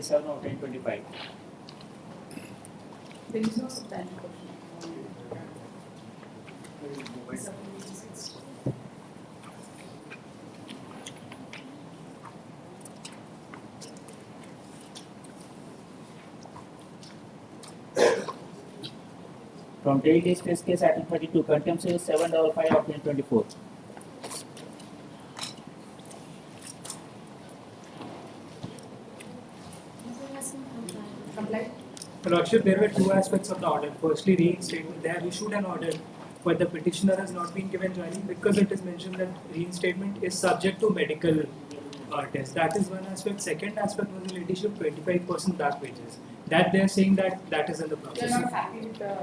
27 of 2025. There is no substantive question. From daily distress case item 32, contempt series 755 of 2024. Complied? Lordship, there were two aspects of the order. Firstly, reinstatement. They have issued an order, but the petitioner has not been given joining because it is mentioned that reinstatement is subject to medical test. That is one aspect. Second aspect was the issue of 25% back wages. That they are saying that is in the You process. are not happy with the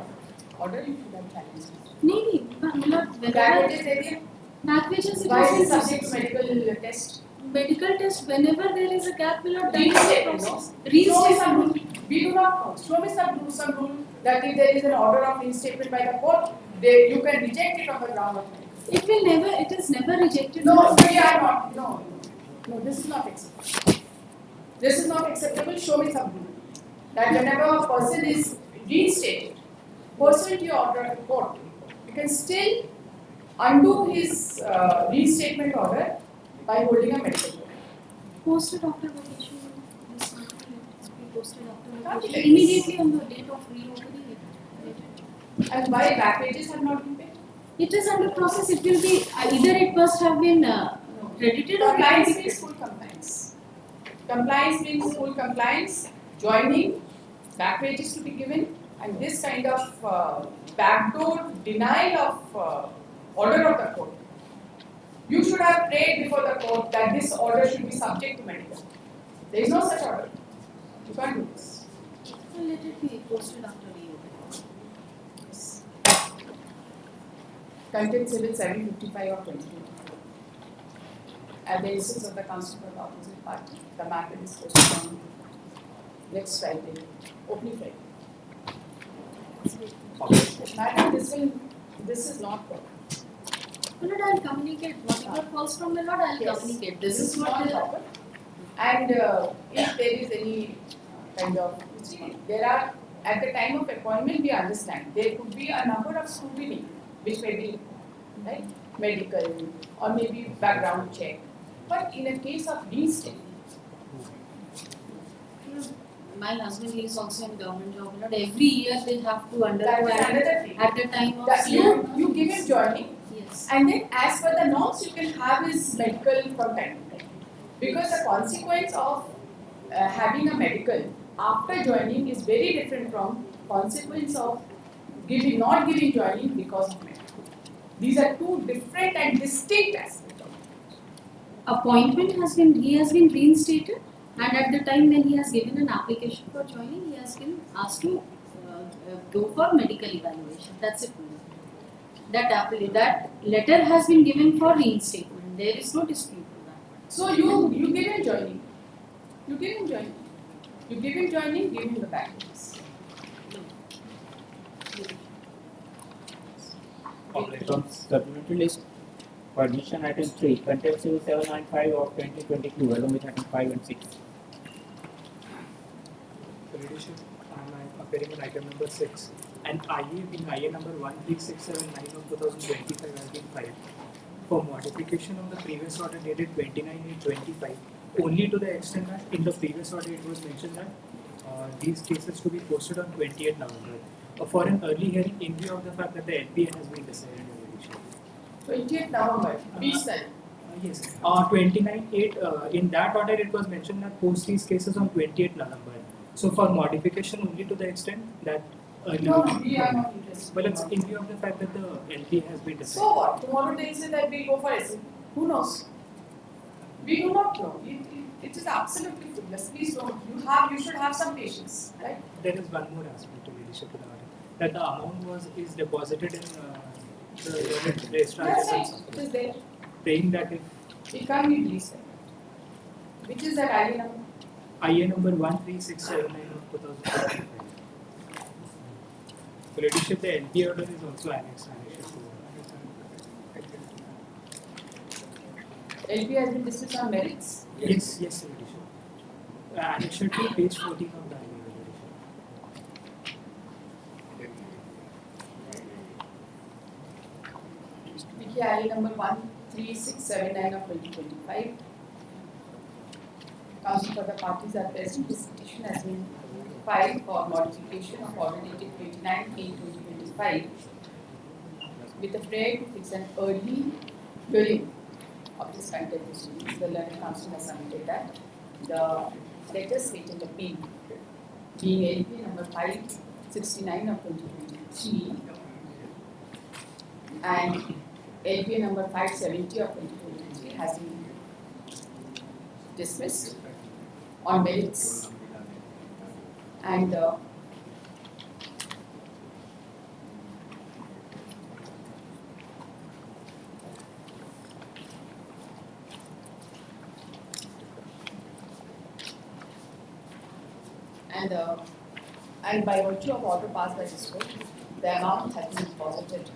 order, you should have challenged it. नहीं मतलब Back wages area? back wages Why is it subject to medical test? medical test whenever there is a gap will not Reinstate, no? Show me Reinstate. some rule. We do not know. Show me some rule that if there is an order of reinstatement by the court, you can reject it on the ground of medical. It is never rejected. No, we are not. No, this is not acceptable. This is not acceptable. Show me some rule that whenever a person is reinstated, pursuant to your order of the court, you can still undo his reinstatement order by holding a medical court. Posted after vacation. Posted after Can't be vacation. like Immediately on the date of reopening. And why back wages have not been paid? It is under process. It will be either it must have been credited or Compliance means full compliance. Compliance means full compliance, joining, back wages to be given, and this kind of backdoor denial of order of the court. You should have prayed before the court that this order should be subject to medical. There is no such order. You can't do this. Well, let it be posted after reopening. Content Civil 755 of 2024. At the instance of the Constable of the Opposite Party, the matter is posted on next Friday, opening Friday. Madam, this is not proper. My lord, I'll communicate. Whatever falls from my lord, I'll communicate. This is what not proper. And if there is any kind of, there are, at the time of appointment, we understand there could be a number of scrutiny which may be right, medical or maybe background check. But in a case of reinstatement, my husband is also in government job. Not every year they have to undergo that is another thing. at the time of That you give him joining, yes. and then as per the norms, you can have his medical from time to time. Because the consequence of having a medical after joining is very different from consequence of not giving joining because of medical. These are two different and distinct aspects of it. Appointment he has been reinstated, and at the time when he has given an application for joining, he has been asked to go for medical evaluation. That's it. That letter has been given for reinstatement. There is no dispute to that. So you give him joining. You give him joining. You give him joining, give him the packages. Okay, from supplementary list, permission item 3, contempt civil 795 of 2022, along with item 5 and 6. Leadership, I'm appearing on item number 6. And IA being IA number 13679 of 2025 has been filed for modification of the previous order dated 29/8/25, only to the extent that in the previous order it was mentioned that these cases to be posted on 28th November. For an early hearing in view of the fact that the LPA has been decided. 20th November, recent. Yes, 29/8, in that order it was mentioned that post these cases on 28th November. So for modification only to the extent that No, we are not interested. well, it's in view of the fact that the LPA has been decided. So what? Tomorrow they say that we go for SC. Who knows? We do not know. It is absolutely frivolous. Please don't. You should have some patience, right? There is one more aspect to leadership to the order, that the amount is deposited in the unit registrar. That's right. It is there. Saying that if It can't be released. Which is that ID number? IA number 13679 of 2025. So leadership, the LPA order is also annexed. LP has been dismissed on merits. Yes, leadership. And it should be page 14 of the annual PKI number 13679 of 2025. Counsel for the parties are present. This petition has been filed for modification of order dated 29/8/2025 with a prayer to fix an early hearing of this content proceedings. The learned counsel has submitted that. The letter stated appeal being LP number 569 of 2023 and LP number 570 of 2023 has been dismissed on merits, and and by virtue of order passed by this court, the amount has been deposited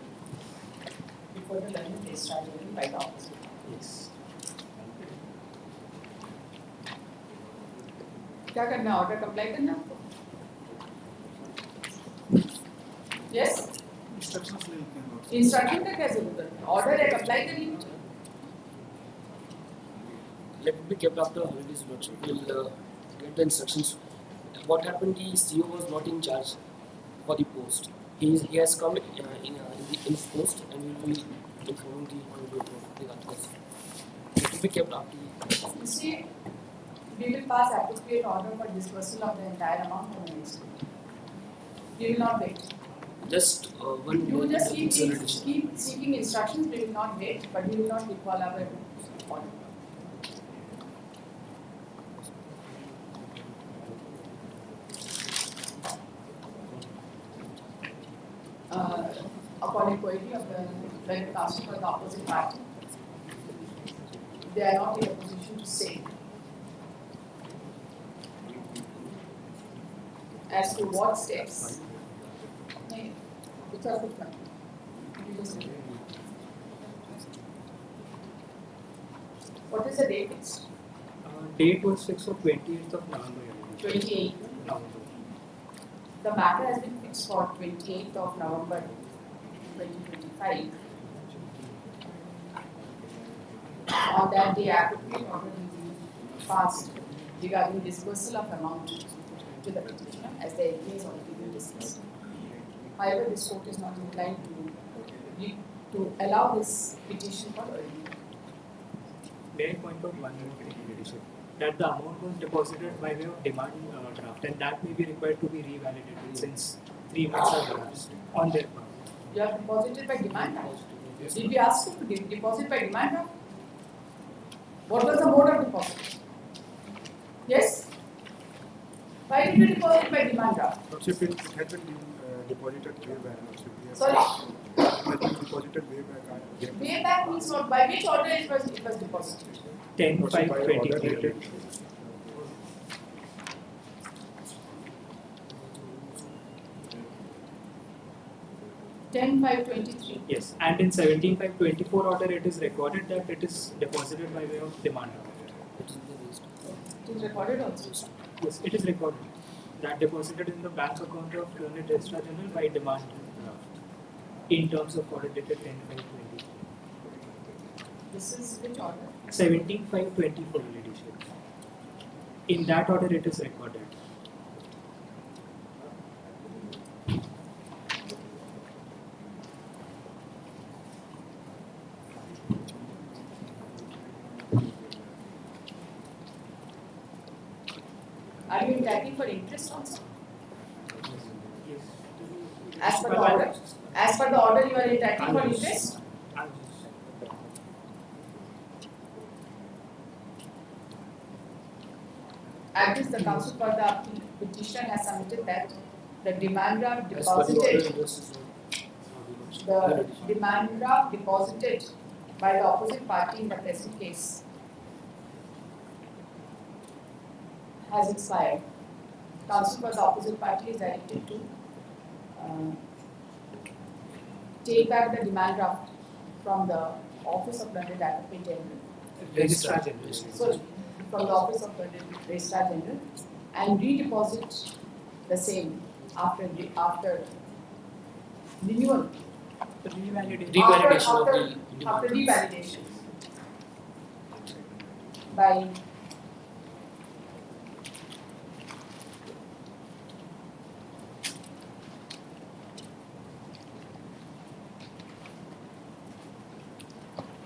before the learned registrar general by the opposite. Yes. क्या करना है? Order apply करना है आपको? Yes Instructions ले लेते हैं. Instruction का क्या जरूरत है? ऑर्डर है अप्लाई कर लीजिए. Let it be kept after holidays, Lordship. We'll get the instructions. What happened? The CEO was not in charge for the post. He has come in his post, and we will be informing the honorable regarding this. It will be kept after the. You see, we will pass appropriate order for dispersal of the entire amount on the next day. We will not wait. Just one. You just consolidation. keep seeking instructions. We will not wait, but we will not recall our order. Upon inquiry of the learned counsel for the opposite party, they are not in a position to say as to what steps. नहीं, कुछ और कुछ नहीं. You just read. What is the date fixed? Date was fixed for 28th of November. 28th. November. The matter has been fixed for 28th of November 2025. On that day, appropriate order will be passed regarding dispersal of amount to the petitioner as the LP has already been discussed. However, this court is not inclined to allow this petition for early. May I point out one more thing, Leadership? That the amount was deposited by way of demand draft, and that may be required to be revalidated since 3 months have elapsed on their part. You have deposited by demand draft. Did we ask you to deposit by demand draft? What was the mode of deposit? Yes? Why did you deposit by demand draft? Lordship, it had been deposited way back. Lordship. Yes. Sorry? It had been deposited way back. Way back means what? By which order it was deposited? 10/5/23. 10/5/23. Yes, and in 17/5/24 order it is recorded that it is deposited by way of demand draft. It is recorded also. Yes, it is recorded. That deposited in the bank account of Learned Registrar General by demand draft in terms of order dated 10/5/23. This is which order? 17/5/24 leadership. In that order it is recorded. Are you entitled for interest also? Yes. As per the order? As per the order, you are entitled for interest? At this, the counsel for the petitioner has submitted that the demand draft As per the order, deposited, interest is the demand draft deposited by the opposite party in the present case has expired. Counsel for the opposite party is directed to take back the demand draft from the office of Learned Advocate General. Registrar General. Sorry, from the office of the Registrar General and redeposit the same after renewal. Revalidation of the After demand. revalidation by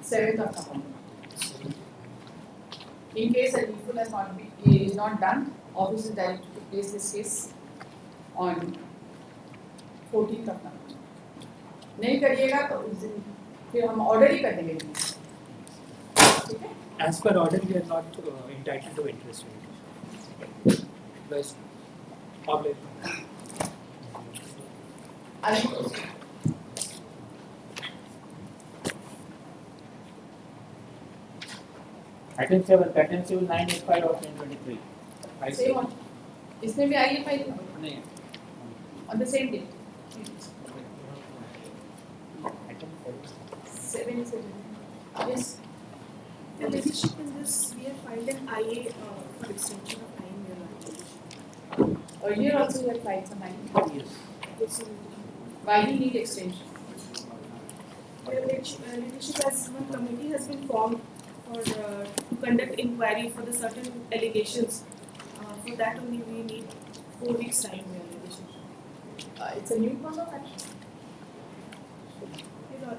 seventh of November. In case a needful is not done, office is directed to place this case on 14th of November. नहीं करिएगा तो उस दिन फिर हम order ही कर देंगे. ठीक है? As per order, we are not entitled to interest rate. Nice. Obligation. Item 7, Patent Civil 985 of 2023. Same one. इसमें भी आई है फाइल नहीं. on the same day. Item 7. Yes. The leadership in this, we have filed an IA for extension of time here. Earlier also you had filed some ID. Yes. Why do you need extension? The leadership as one committee has been formed for to conduct inquiry for the certain allegations. For that only we need 4 weeks time here, leadership. It's a new cause of action.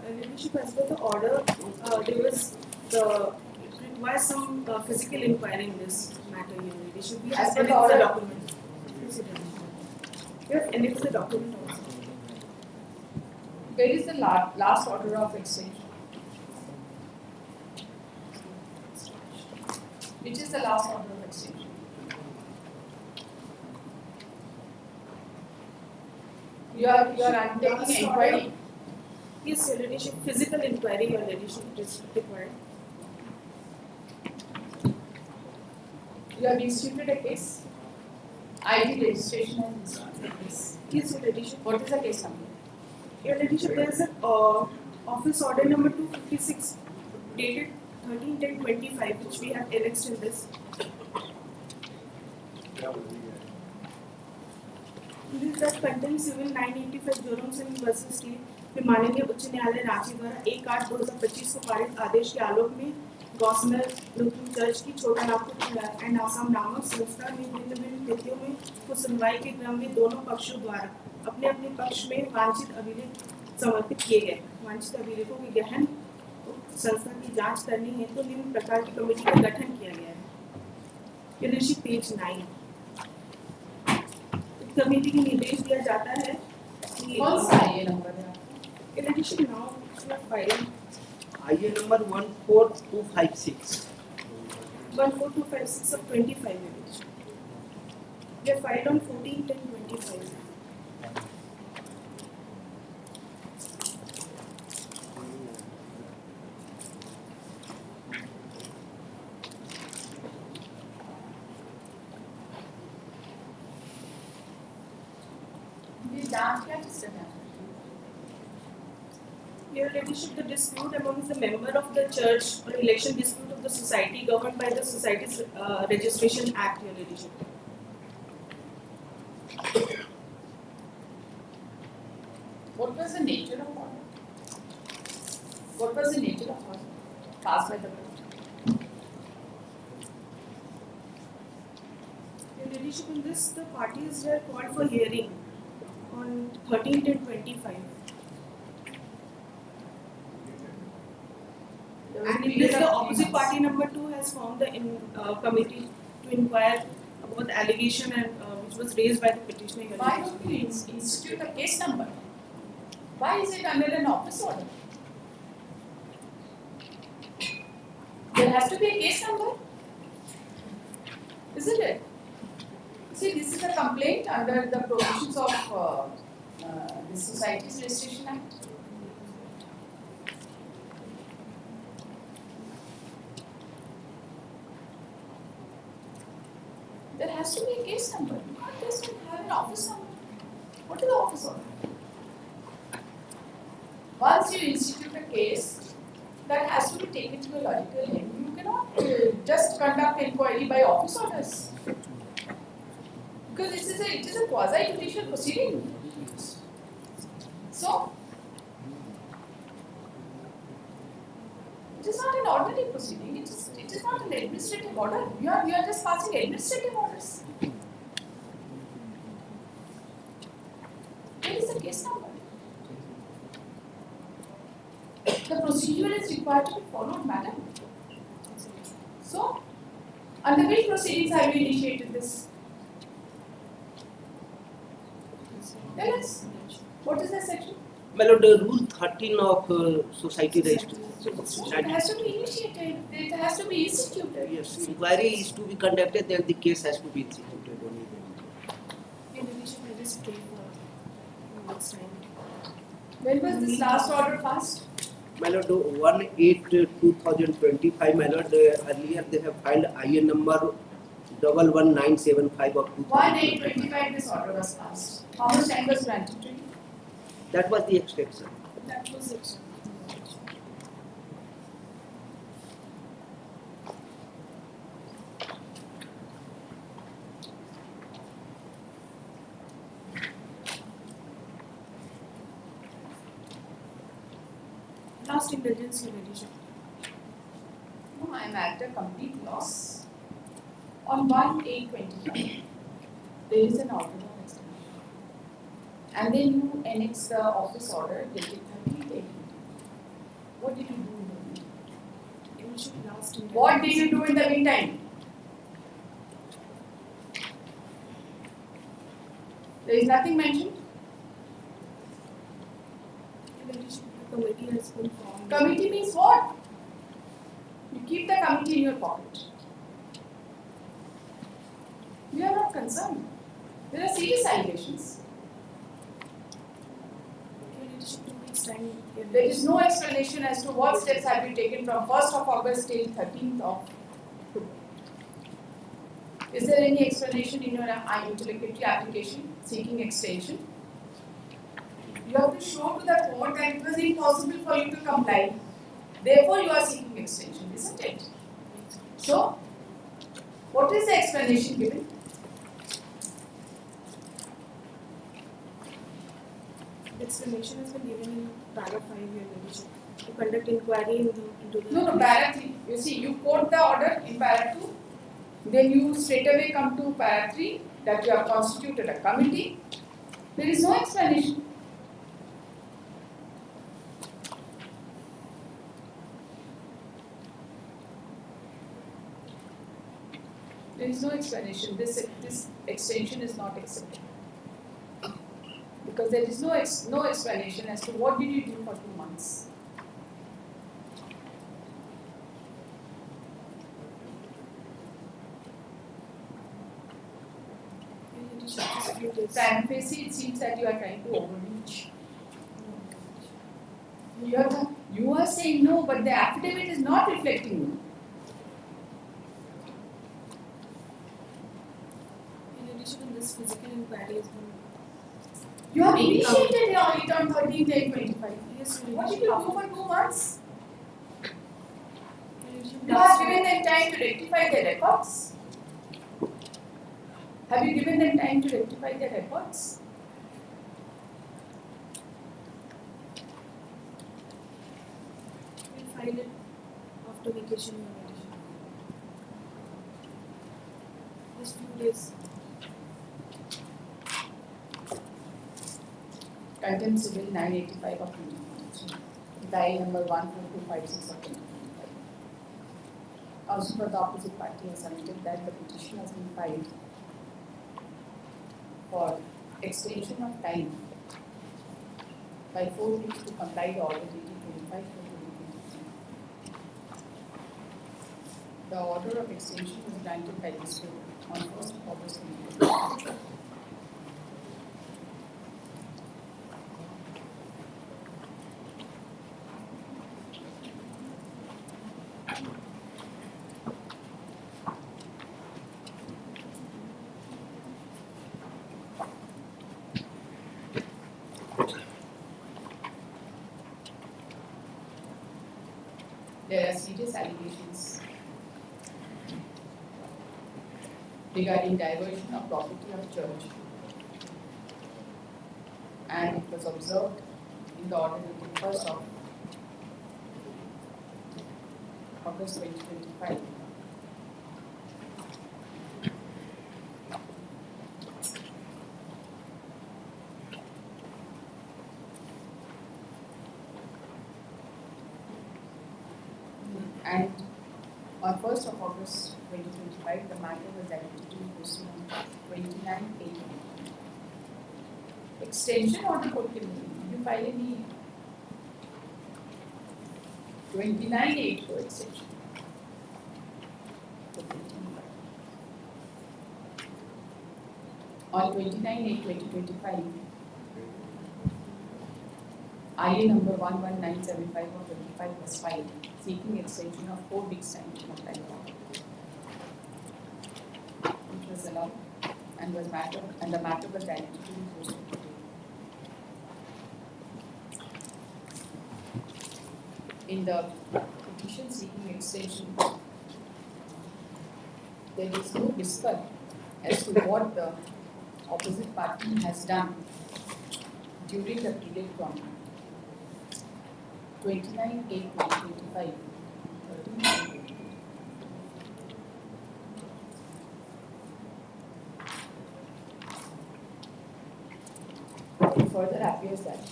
Leadership as per the order, there was it requires some physical inquiry in this matter here, leadership. We As have per the annexed the order? document. Yes, it is. We have annexed the document also. Where is the last order of extension? Which is the last order of extension? You are undertaking Last an inquiry. order. Yes, your leadership, physical inquiry, your leadership is required. You have instituted a case. ID registration and instituted a case. Yes, your leadership. What is the case number? Your leadership, there is an office order number 256 dated 13/10/25, which we have annexed in this. This is that contains civil 985 Joram Singh versus state में माननीय उच्च न्यायालय रांची द्वारा 1/8/2025 को पारित आदेश के आलोक में गॉस्नर Lutheran church की छोटा नागपुर एंड आसाम नामक संस्था ने भिन्न तिथियों में कुछ सुनवाई के क्रम में दोनों पक्षों द्वारा अपने अपने पक्ष में वांछित अभिलेख समर्पित किए गए. वांछित अभिलेखों के गहन संस्था की जांच करनी है तो निम्न प्रकार की कमेटी का गठन किया गया है. ऋषि पेज 9. कमेटी को निर्देश दिया जाता है कि कौन सा ये नंबर है? Election now file IA number 14256. 14256 of 25 minutes. They filed on 14/10/25. ये जांच क्या चीज करना है? Your ladyship, the dispute amongst the member of the church or election dispute of the society governed by the Society's Registration Act, your ladyship. What was the nature of order? What was the nature of order passed by the court? Your ladyship, in this, the parties were called for hearing on 13/10/25. And in this, the opposite party number 2 has formed the committee to inquire about the allegation and which was raised by the petitioner. Your Why ladyship. don't you institute a case number? Why is it under an office order? There has to be a case number, isn't it? See, this is a complaint under the provisions of the Society's Registration Act. There has to be a case number. You can't just have an office number. What is the office order? Once you institute a case, that has to be taken to a logical end. You cannot just conduct inquiry by office orders. Because it is a quasi-judicial proceeding. So, it is not an ordinary proceeding, it is not an administrative order. You are just passing administrative orders. Where is the case number? The procedure is required to be followed, madam. So, under which proceedings have you initiated this? Tell us. What is the section? My lord, rule 13 of society registry. It has to be initiated. It has to be instituted. Yes, inquiry is to be conducted, then the case has to be instituted only then. In addition, I just pray for next time. When was this last order passed? My lord, 1/8/2025, my lord, earlier they have filed IN number 11975 of 2025. 1/8/25 this order was passed. How much time was granted to you? That was the extension. That was it. Last indulgence, Your Ladyship. No, I am at a complete loss. On 1/8/25, there is an order of extension. And then you annex the office order dated 30/8/25. What did you do in the meantime? Your Ladyship, last indulgence. What did you do in the meantime? There is nothing mentioned. Your Ladyship, the committee has been formed. Committee means what? You keep the committee in your pocket. You are not concerned. There are serious allegations. Your Ladyship, 2 weeks time. Your There is no explanation as to what steps have been taken from 1st of August till 13th of October. Is there any explanation in your interlocutory application seeking extension? You have to show to the court that it was impossible for you to comply. Therefore, you are seeking extension, isn't it? So, what is the explanation given? explanation has been given in paragraph 5, Your Ladyship, to conduct inquiry into the. No, para 3. You see, you quote the order in para 2, then you straight away come to para 3 that you have constituted a committee. There is no explanation. There is no explanation. This extension is not accepted. Because there is no explanation as to what did you do for 2 months. Your Ladyship, just few days. Prima facie, it seems that you are trying to overreach. You are saying no, but the affidavit is not reflecting no. Your Ladyship, in this physical inquiry has been. You have initiated it on 13/10/25. Yes, Your What did Ladyship. you do for 2 months? Your Ladyship, You have given them time to rectify their records. Have you given them time to rectify their records? we'll file it after vacation, Your Ladyship. Just few days. Content Civil 985 of 2023. Dial number 14256 of 2025. Also, for the opposite party has submitted that the petition has been filed for extension of time by 4 weeks to comply the order DT.25 for 2023. The order of extension was granted by this court on 1st of August 2023. there are serious allegations regarding diversion of property of church, and it was observed in the order dated 1st of August 2025. And on 1st of August 2025, the matter was allegedly posted on 29/8. Extension or the court did you file any 29/8 for extension? On 29/8/2025, IA number 11975 of 25 was filed, seeking extension of 4 weeks time to comply with which was allowed and the matter was allegedly posted today. In the petition seeking extension, there is no whisper as to what the opposite party has done during the period from 29/8/2025. It further appears that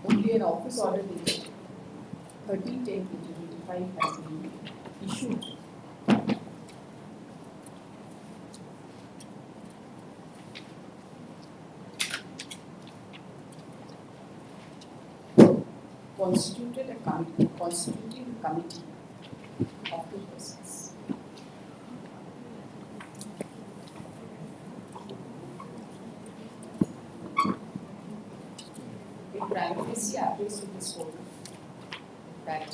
only an office order dated 13/10/2025 has been issued. Constituting a committee of 2 persons. It primarily appears to this court that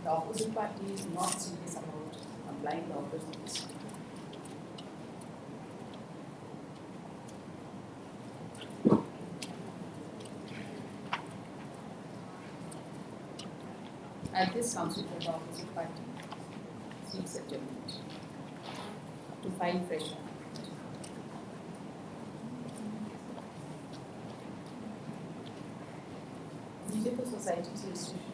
the opposite party is not serious about complying the orders of this court. At this council, the opposite party seeks adjournment to file fresh amendment. These are the society's registration.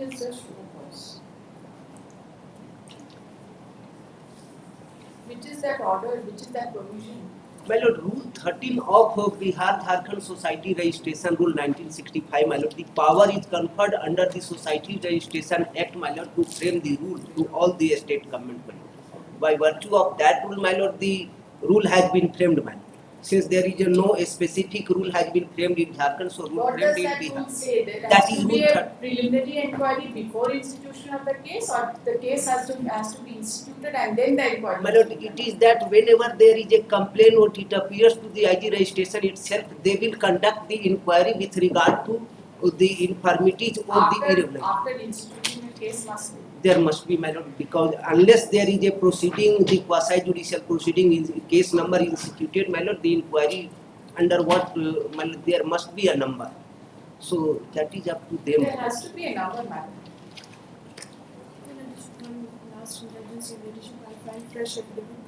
Is the show cause. Which is that order, which is that provision? My lord, Rule 13 of Bihar Jharkhand Society Registration Rule 1965, my lord, the power is conferred under the Society Registration Act, my lord, to frame the rule to all the state government, my lord. By virtue of that rule, my lord, the rule has been framed, my lord. Since there is no specific rule has been framed in Jharkhand, so rule What framed does in that Bihar. rule say? There That has is to be rule a preliminary inquiry before institution of the case, or the case has to be instituted and then the inquiry? My lord, it is that whenever there is a complaint or it appears to the IG registration itself, they will conduct the inquiry with regard to the infirmities or the irregularities. After instituting a case must there must be, my lord, because unless there is a proceeding, the quasi-judicial proceeding is case number is instituted, my lord, the inquiry under what, my lord, there must be a number. So that is up to them. There has to be a number, madam. In addition, one last intelligence in addition, I find fresh affidavit.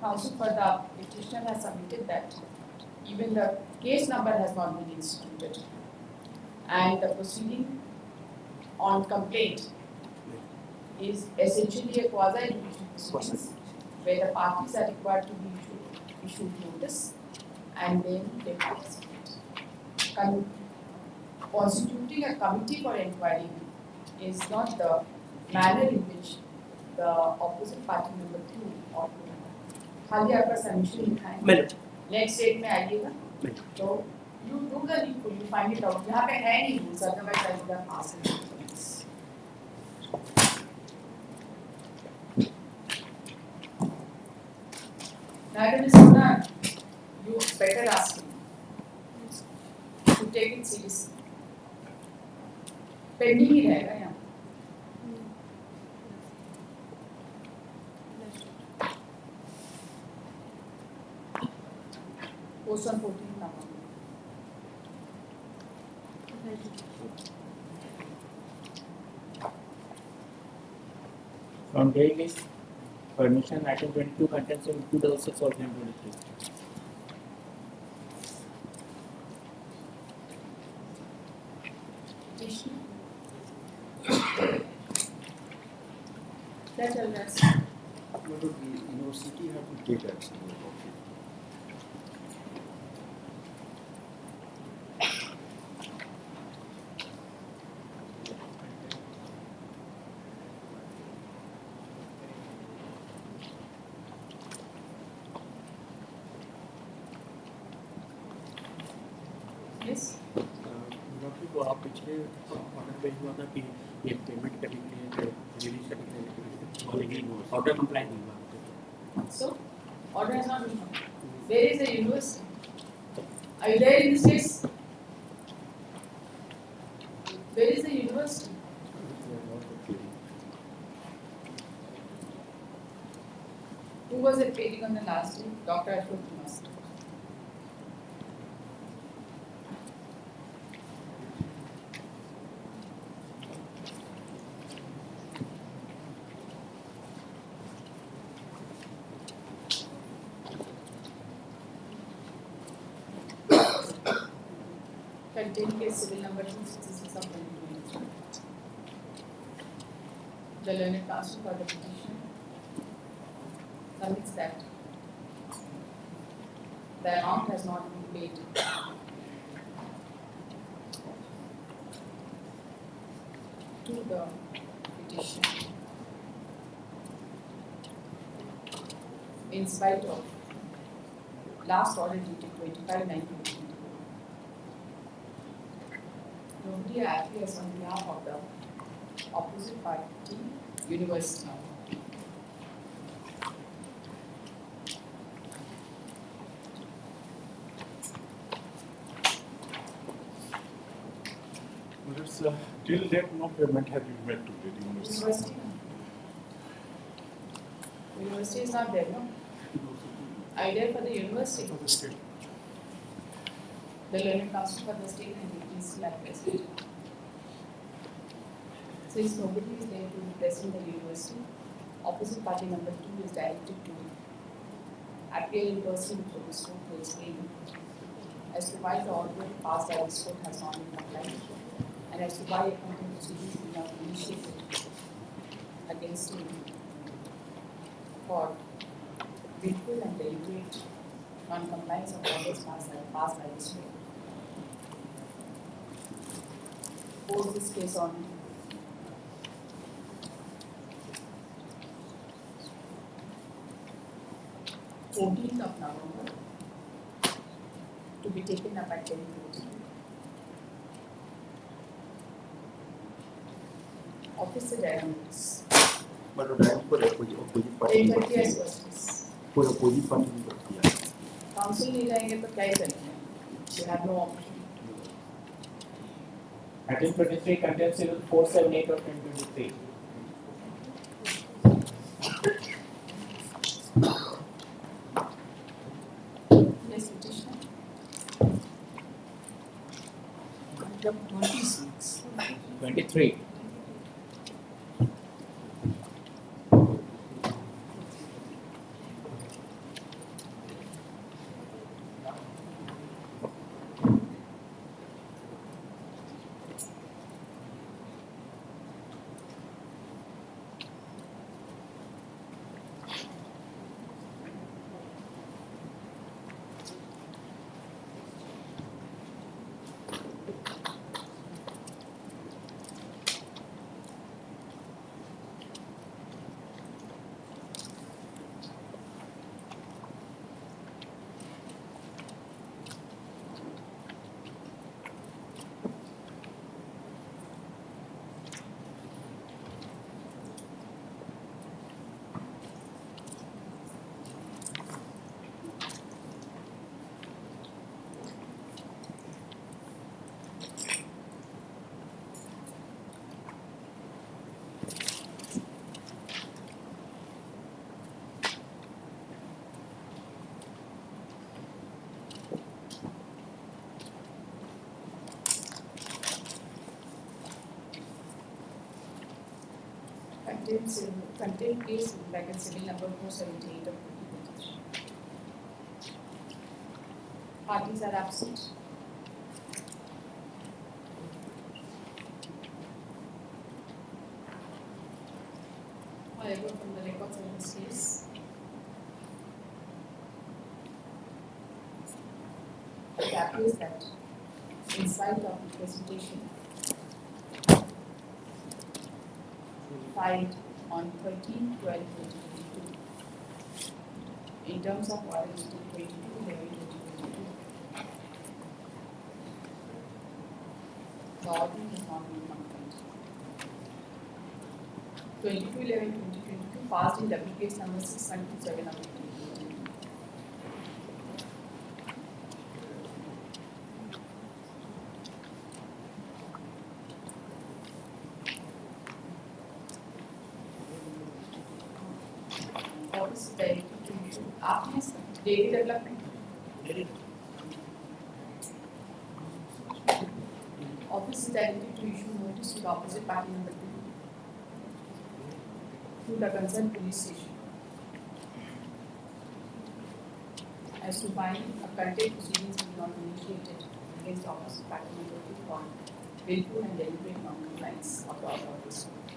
Counsel for the petitioner has submitted that even the case number has not been instituted. And the proceeding on complaint is essentially a quasi-judicial proceedings where the parties are required to be issued notice and then they participate. Constituting a committee for inquiry is not the manner in which the opposite party number 2 or खाली आपका submission लिखा है next date में आइएगा तो you do the needful you find it out यहाँ पे है नहीं rules otherwise I would have asked Madam is not, you better ask him to take it seriously. Pending ही रहेगा यहाँ. Post on 14th November. From day list, permission item 22 contents in 2006 of 2023. क्या चल रहा है? What would the university have to take action about it? Yes. Doctor को आप पिछले order पे हुआ था कि ये पेमेंट करने के लिए रिलीज करने के लिए लेकिन ऑर्डर कंप्लाई नहीं हुआ. So, order has not been come. Where is the university? Are you there in this case? Where is the university? Who was it waiting on the last day? Dr. Ashok Kumar. Contained case civil number 266 of 2023. The learned counsel for the petition submits that the amount has not been paid to the petition in spite of last order dated 25/9/2024. Nobody appears on behalf of the opposite party, university. But it's, till date, no payment has been made to the university. University. University is not there, no? Are you there for the university? For the state. The learned counsel for the state and the is like president. So if nobody is there to represent the university, opposite party number 2 is directed to appear in person before this court to explain as to why the order passed by this court has not been complied and as to why accounting proceedings were not initiated against him for willful and deliberate non-compliance of orders passed by this court. Post this case on 14th of November to be taken up at 10:30. Office से जाएगा notice. But the time for the opposite party. 10:30 as justice. For the opposite party. Council नहीं जाएंगे तो क्या ही करेंगे? You have no option. Item 23 contains civil 478 of 2023. Yes, petitioner. Item 26. 23. Content case like a civil number 478 of 2023. Parties are absent. However, from the records of this case, it appears that in spite of the presentation filed on 13/12/2022, in terms of order to 22/11/2022, the order has not been complied. 22/11/2022 passed in W case number 6127 of 2022. Office is directed to issue आपने daily development. Office is directed to issue notice to the opposite party number 2 to the concerned police station as to find a contempt proceedings be not initiated against the opposite party number 2 for willful and deliberate non-compliance of the order of this court.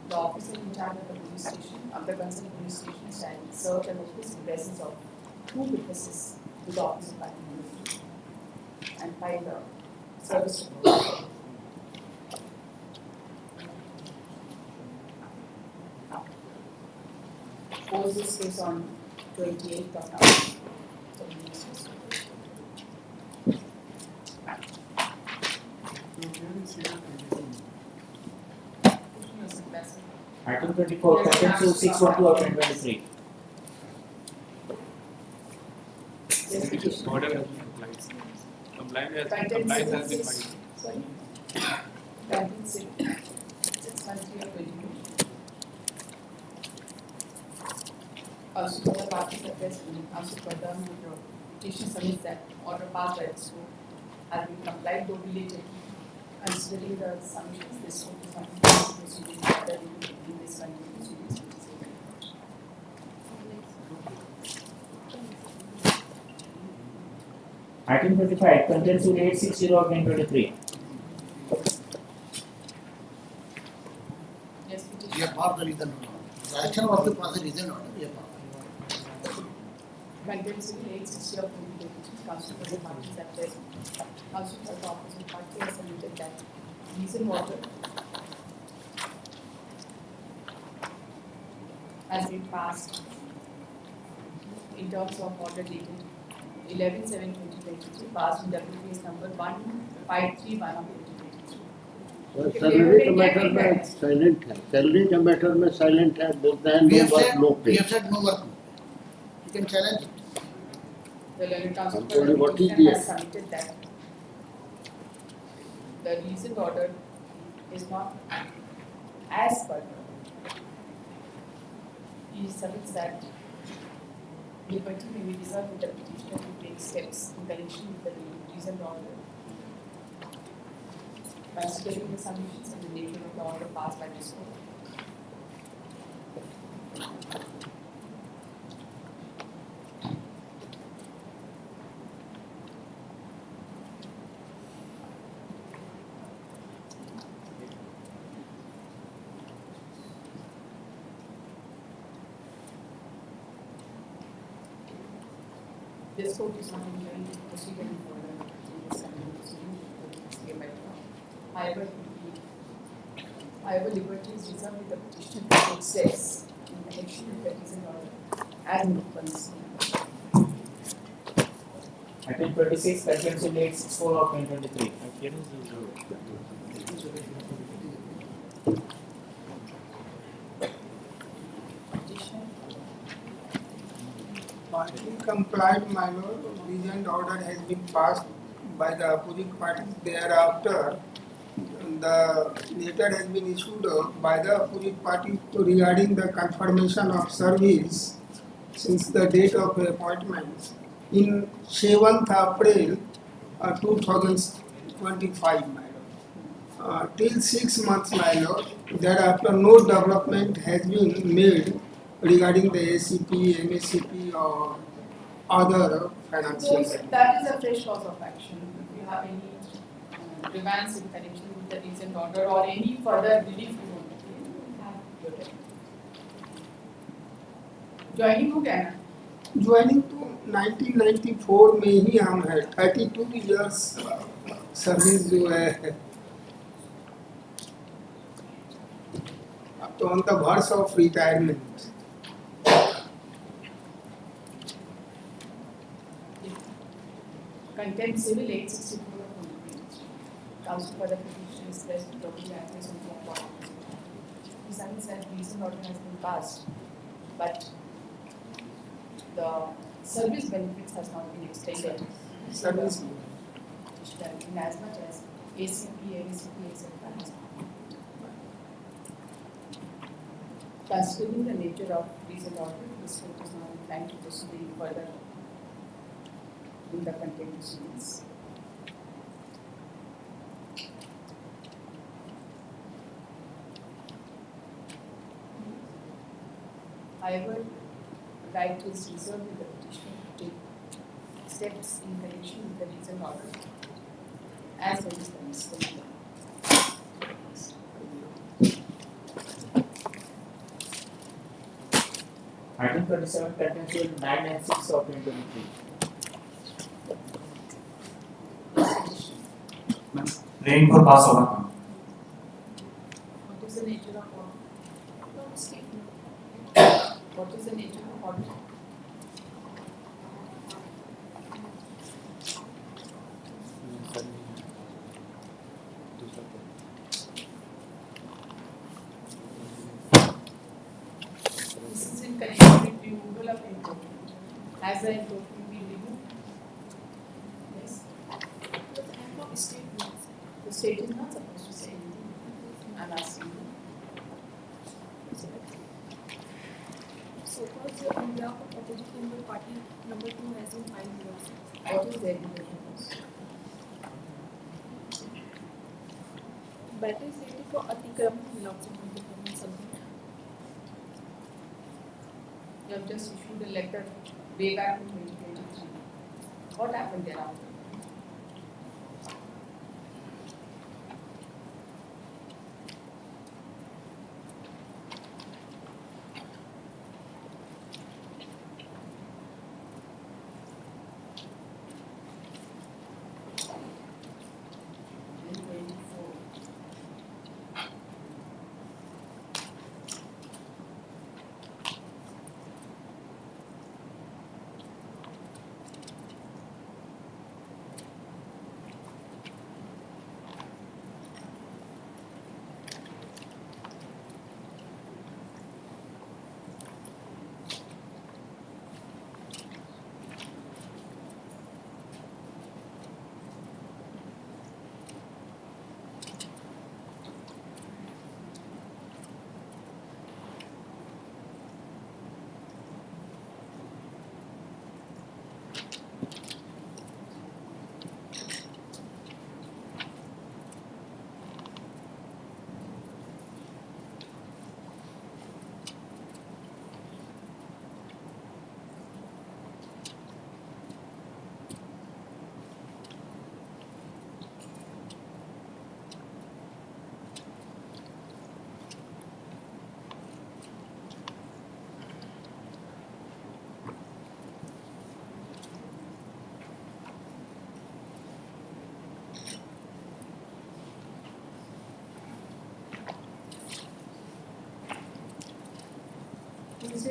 The officer in charge of the police station, of the concerned police station, shall serve an office in presence of 2 witnesses to the opposite party number 2 and file the service report. Pose this case on 28th of November. Item 24 contains civil 612 of 2023. Yes, petition. Order has been complied. Compliance has been filed. Sorry. Content civil 613 of 22. Also, for the parties addressed, also for the petition submits that order passed by this court has been complied though belated. Considering the submissions, this court is not proceeding further in this content proceedings. Item 25 contains civil 860 of 2023. Yes, We petition. have passed the reason order. The action was to pass the reason order. We have passed. Content civil 860 of 2023, counsel for the parties at present. Counsel for the opposite party has submitted that reason order has been passed in terms of order dated 11/7/2023, passed in W case number 1531 of 2023. Salary का matter में silent है, salary का matter में silent है, बोलते हैं We no have work said, no we pay. have said no work. You can challenge it. The learned counsel I'm for sorry, the what is petition has this? submitted that the recent order is not as per. He submits that liberty may be reserved with the petitioner to take steps in connection with the recent order, considering the submissions and the nature of the order passed by this court. This court is not inclined to proceed any further in this kind of proceeding. However, liberty is reserved with the petitioner to take steps in connection with the recent order as in the Item 26, Contempt 864 of 2023. Partly complied, my lord. Recent order has been passed by the opposing party. Thereafter, the letter has been issued by the opposite party regarding the confirmation of service since the date of appointment in 7th April 2025, my lord. Till 6 months, my lord. Thereafter, no development has been made regarding the ACP, MACP or other financial. That is a fresh cause of action. If you have any demands in connection with the recent order or any further relief you want to give, you have your right. Joining हो गया ना? Joining to 1994 में ही हम है 32 years service जो है अब तो on the verge of retirement. Contempt Civil 864 of 2023. Counsel for the petition is placed to properly address on the court. He submits that recent order has been passed, but the service benefits has not been extended. Service In as much as ACP, ACP, etc. has not been. Considering the nature of recent order, this court is not inclined to proceed any further in the contempt proceedings. However, right is reserved with the petitioner to take steps in connection with the recent order as well as the necessary. Item 27, Contempt 9 and 6 of 2023. Raincoat पास होगा What is the nature of order? What is the nature of order? This is in connection with removal of enforcement. Has the enforcement been removed? Yes. The state is not supposed to say anything. I'm asking you. Suppose on behalf of opposite member party number 2 has been filed here. What is the evidence? Battery safety को अतिक्रमण मिला something. You have just issued a letter way back in 2023. What happened thereafter?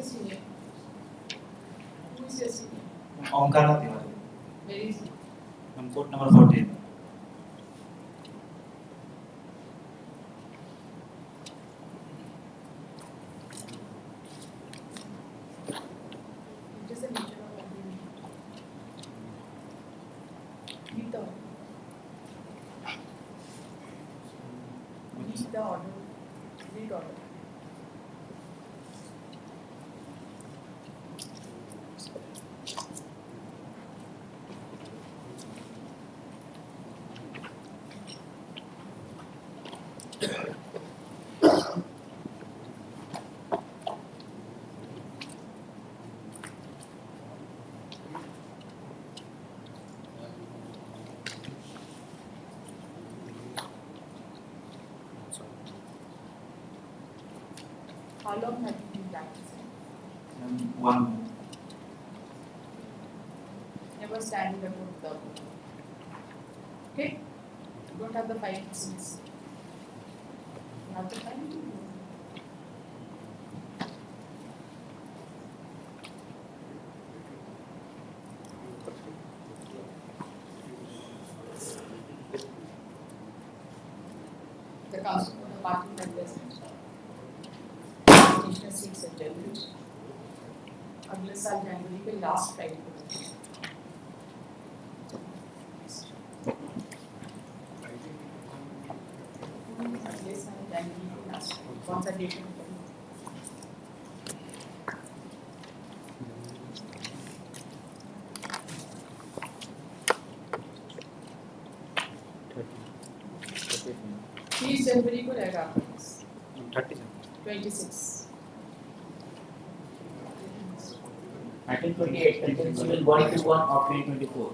your senior? Who is your senior? Omkar Tiwari. Where is he? On court number 14. What is the nature of agreement? Read the order. Read the order. Read order. How long have you been practicing? 1 month. Never stand before the board. Okay? You don't have the 5 since. You have the 5? The council of the party members. National seats in Delhi. अगले साल जनवरी के last Friday को अगले साल जनवरी के last कौन सा date है? तीस जनवरी को रहेगा आपका 26 1928 contains Civil 121 of 2024.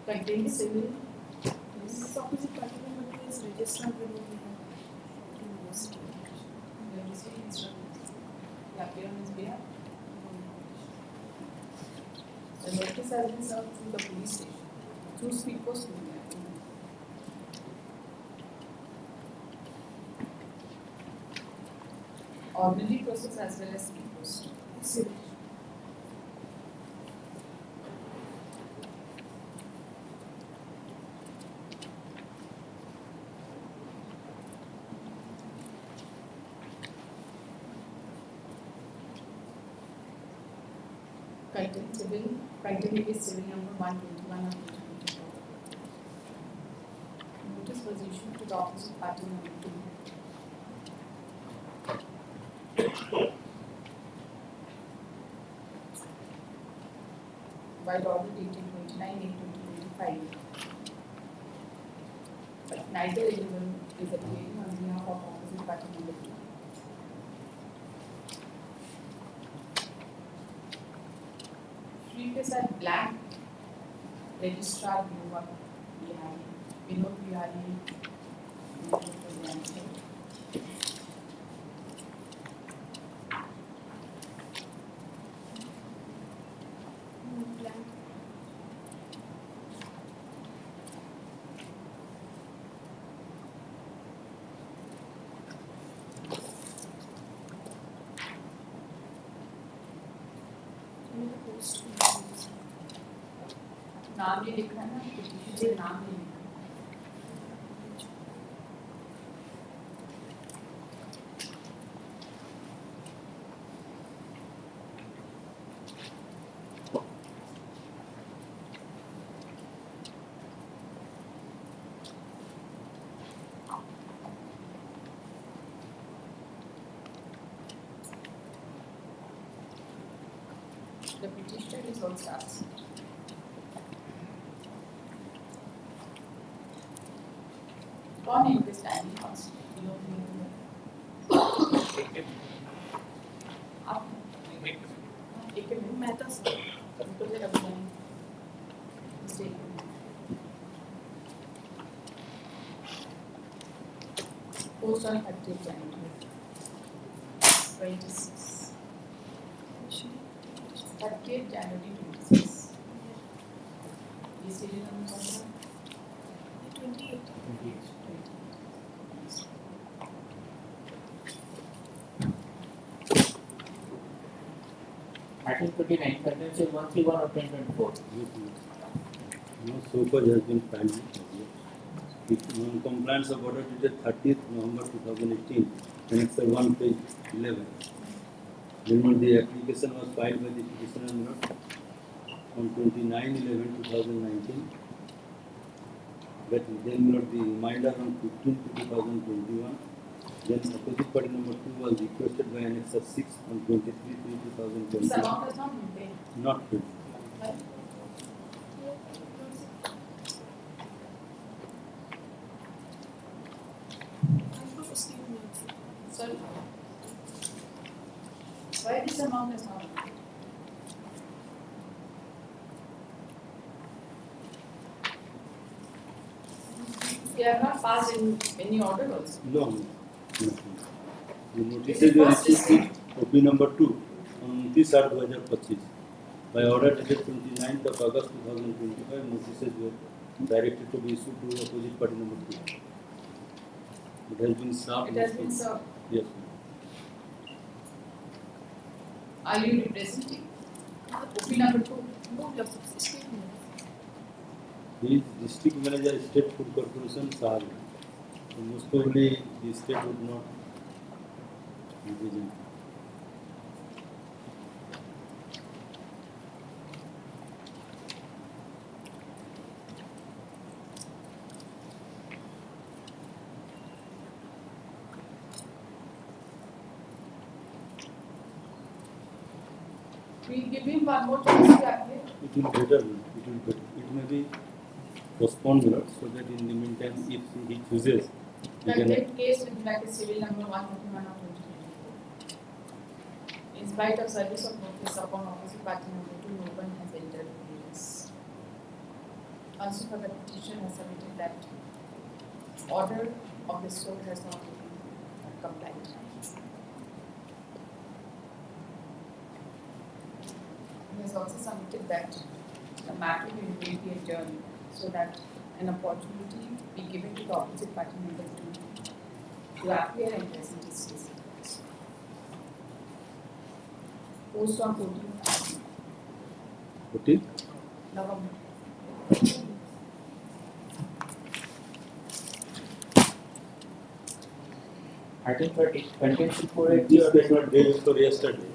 Contain civil. This opposite party member is registrar below the university. University instructors. You appear on his behalf. The notice has been served through the police station. Through speed post. Ordinary process as well as speed post. Civil. Content civil. Criteria is civil number 121 of 2024. Notice was issued to the opposite party number 2. By order dated 29/8/2025. But neither anyone is appearing on behalf of opposite party number 2. Sheet is at blank. Registrar Vinod Bihari. Blank. Only the post. नाम नहीं लिखना है ना, किसी से नाम नहीं लिखना। The petitioner is all starts. कौन है इनके स्टैंडिंग पास? आप एक मिनट मैं तो उनको जरा बताएं mistake post on 30th January 26 30th January 26 ये सीरियल नंबर कौन सा? 28. Item 29, contention 131 of 2024. No so-called has been filed. The non-compliance of order dated 30th November 2018, Annex 1, page 11. Then the application was filed by the petitioner on 29/11/2019. But then the reminder on 15/2021. Then opposite party number 2 was requested by Annex 6 on 23/3/2020. This amount has not been paid. Not paid. Right? Sorry. Why this amount has not been paid? They are not passed in any order also. No. The notices were received OP number 2 on 29/8/2025. By order dated 29th of August 2025, notices were directed to be issued to opposite party number 2. It has been served. It has been served. Yes. Are you representing OP number 2? No, He is district manager, State Food Corporation, Sahar. So most probably the state would not represent. We give him one more chance to appear. It will better. It may be postponed, so that in the meantime, if he chooses, he Like can. that case with like a civil number 131 of 2024. In spite of service of notice upon opposite party number 2, no one has entered appearance. Also, for the petition has submitted that order of this court has not been complied. He has also submitted that the matter will be adjourned so that an opportunity be given to the opposite party member to appear and present his case. Post on 14th November. Item 30, contention 480 This of was not day before yesterday.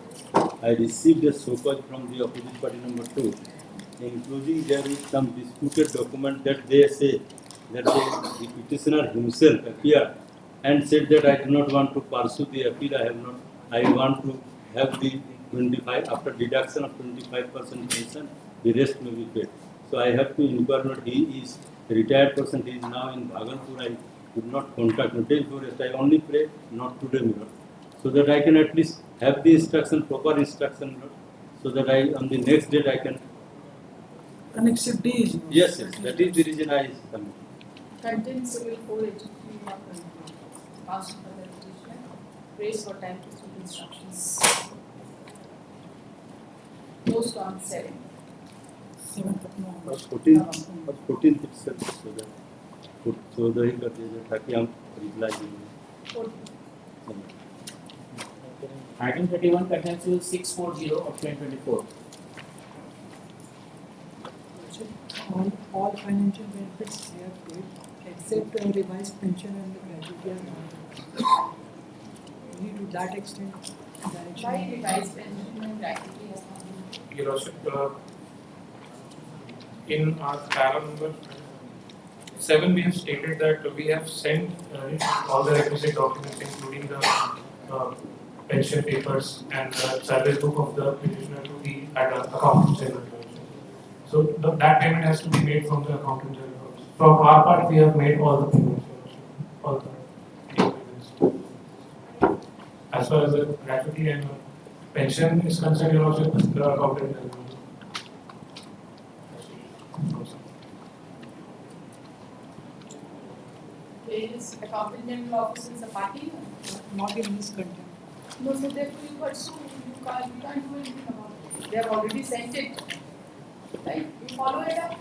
I received a so-called from the opposite party number 2, including there is some disputed document that they say that the petitioner himself appeared and said that I do not want to pursue the appeal. I want to have the 25 after deduction of 25% pension. The rest may be paid. So I have to inquire. Not he is a retired person. He is now in Bhagalpur. I could not contact him. Day before yesterday, I only pray not today, Lord, so that I can at least have the instruction, proper instruction, Lord, so that on the next date I can. Annexed days. Yes, that is the reason I submit. Content civil 483 of 24. Asked for the petitioner. Praise for time to suit instructions. Post on 7. 7th of November. 14th itself, so that ही कर दीजिए ताकि हम reply देंगे. Item 31, contention 640 of 2024. all financial benefits they have paid except revised pension and the gratuity are not. Only to that extent direction. Why revised pension and gratuity has not been? Your Worship, in our para number 7, we have stated that we have sent all the requisite documents, including the pension papers and the salary book of the petitioner to the accountant general. So that payment has to be made from the accountant general. From our part, we have made all the payments. All the payments. As far as the gratuity and pension is concerned, Your Worship, the accountant general. Is accountant general office is a party? Not in this content. No, so therefore you pursue, you can't do anything about it. They have already sent it. Right? You follow it up.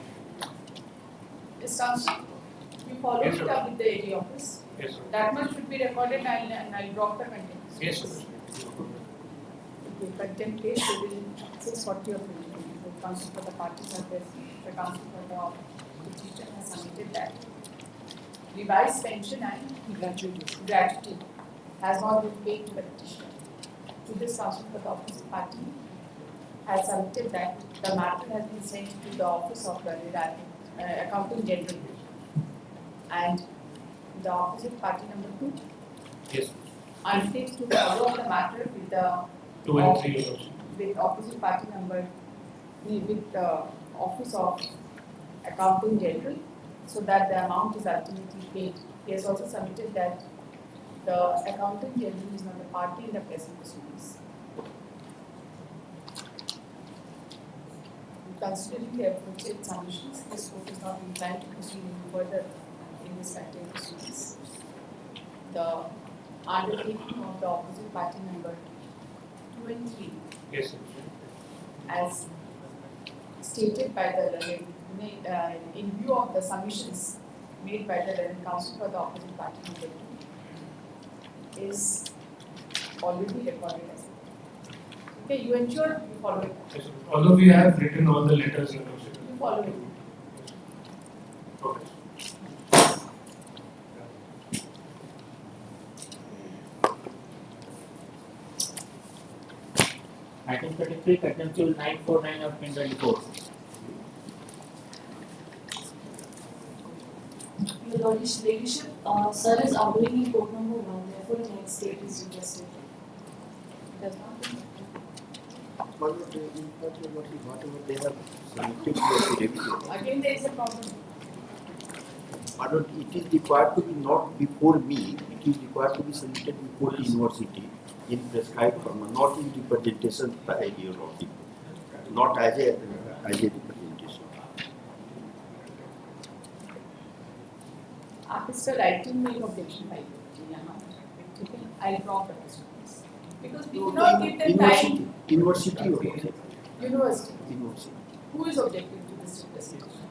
It's council. You follow Yes, it sir. up with the AD office. Yes, sir. That much should be recorded and I'll drop the content. Yes, sir. Okay, content case, we will 640 of it. The council for the parties are there. The council for the petitioner has submitted that. Revised pension and gratuity has not been paid to the petitioner. To this council for the opposite party has submitted that the matter has been sent to the office of the accountant general and the opposite party number 2 Yes. undertakes to follow up the matter with the 2 and 3 also. with opposite party number with the office of accountant general so that the amount is ultimately paid. He has also submitted that the accountant general is not a party in the present proceedings. Considering the aforesaid submissions, this court is not inclined to proceed any further in this matter proceedings. The undertaking of the opposite party number 2 and 3, Yes, sir. as stated by the in view of the submissions made by the learned counsel for the opposite party number 2, is already recorded as well. Okay, you ensure you follow it. Yes, sir. Although we have written all the letters, Your Worship. You follow it. Okay. Item 33, Contempt 949 of 2024. Your Ladyship, sir is arguing in court number 1, therefore the next date is suggested. Does not. Whatever they have submitted to the revision. Again, there is a problem. It is required to be not before me, it is required to be submitted before the university in prescribed form, not in representation by your lordship, not as a representation. आप इसका writing में objection file कीजिए यहाँ, ठीक है? I'll drop the questions because we cannot give them time. University. University. Who is objecting to this representation?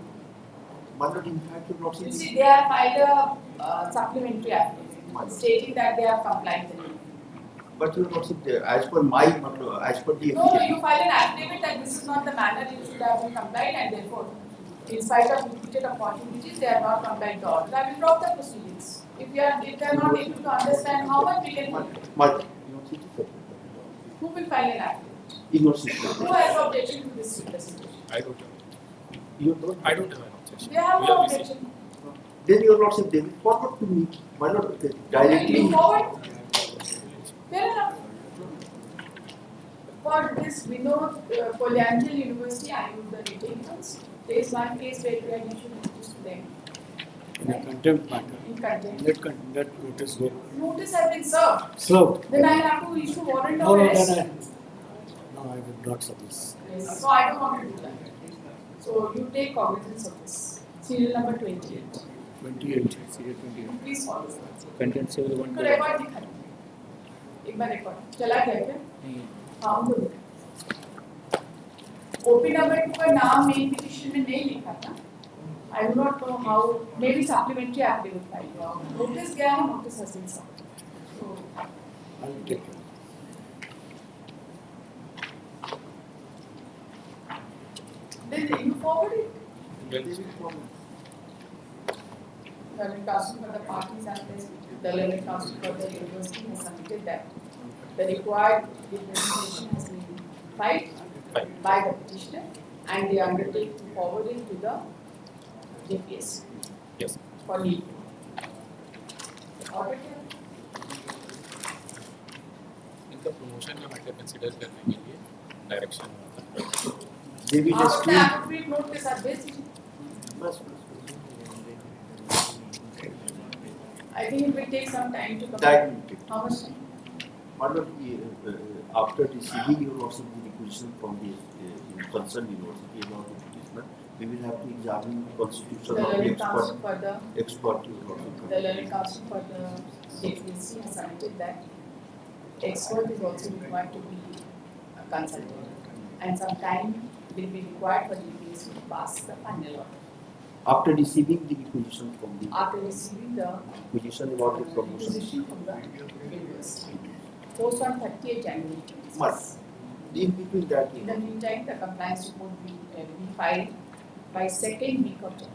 In fact, your lordship. You see, they have filed a supplementary affidavit stating that they have complied with it. But your lordship, as per my, as per the. No, you file an affidavit that this is not the manner you should have been complied, and therefore, in spite of repeated opportunities, they are not compliant to order. I will drop the proceedings. If they are not able to understand how much we can do. Who will file an affidavit? University. Who has objection to this representation? I don't have. You don't? I don't have an objection. They have no objection. Then your lordship, they will forward to me. Why not directly? You forward? Fair enough. For this Vinod Kolyanjal University, I use the retainers. There is one case where we have issued notice to them. In a contempt matter. In contempt. Let notice go. Notice has been served. Served. Then I have to issue warrant of arrest. No, I will not service. Yes. So I don't want to do that. So you take cognizance of this. Serial number 28. 28. Serial 28. Please follow. Contempt civil 1. तो record दिखा एक बार record चला गया क्या हाँ बोलो OP number 2 का नाम मेन पिटीशन में नहीं लिखा था I do not know how maybe supplementary affidavit filed notice गया है notice has been served so I'll take it. then you forward it Learning Council for the parties are present. The Learning Council for the university has submitted that the required representation has been filed by the petitioner and they undertake to forward it to the JPS. Yes. For need. Order इनका promotion का matter consider करने के लिए direction. They will After screen. the appropriate note के साथ भेज दीजिए. I think it will take some time to come. That will take. How much time? Madam, after receiving your also the requisition from the concerned university about the petitioner, we will have to examine the constitution The of the Learning expert. Council for the Expert. The Learning Council for the JPSC has submitted that expert is also required to be consulted, and some time will be required for JPSC to pass the final order. After receiving the requisition from the After receiving the requisition about the promotion. requisition from the university. Post on 30th January. But in between that, In the meantime, the compliance report will be filed by second week of January.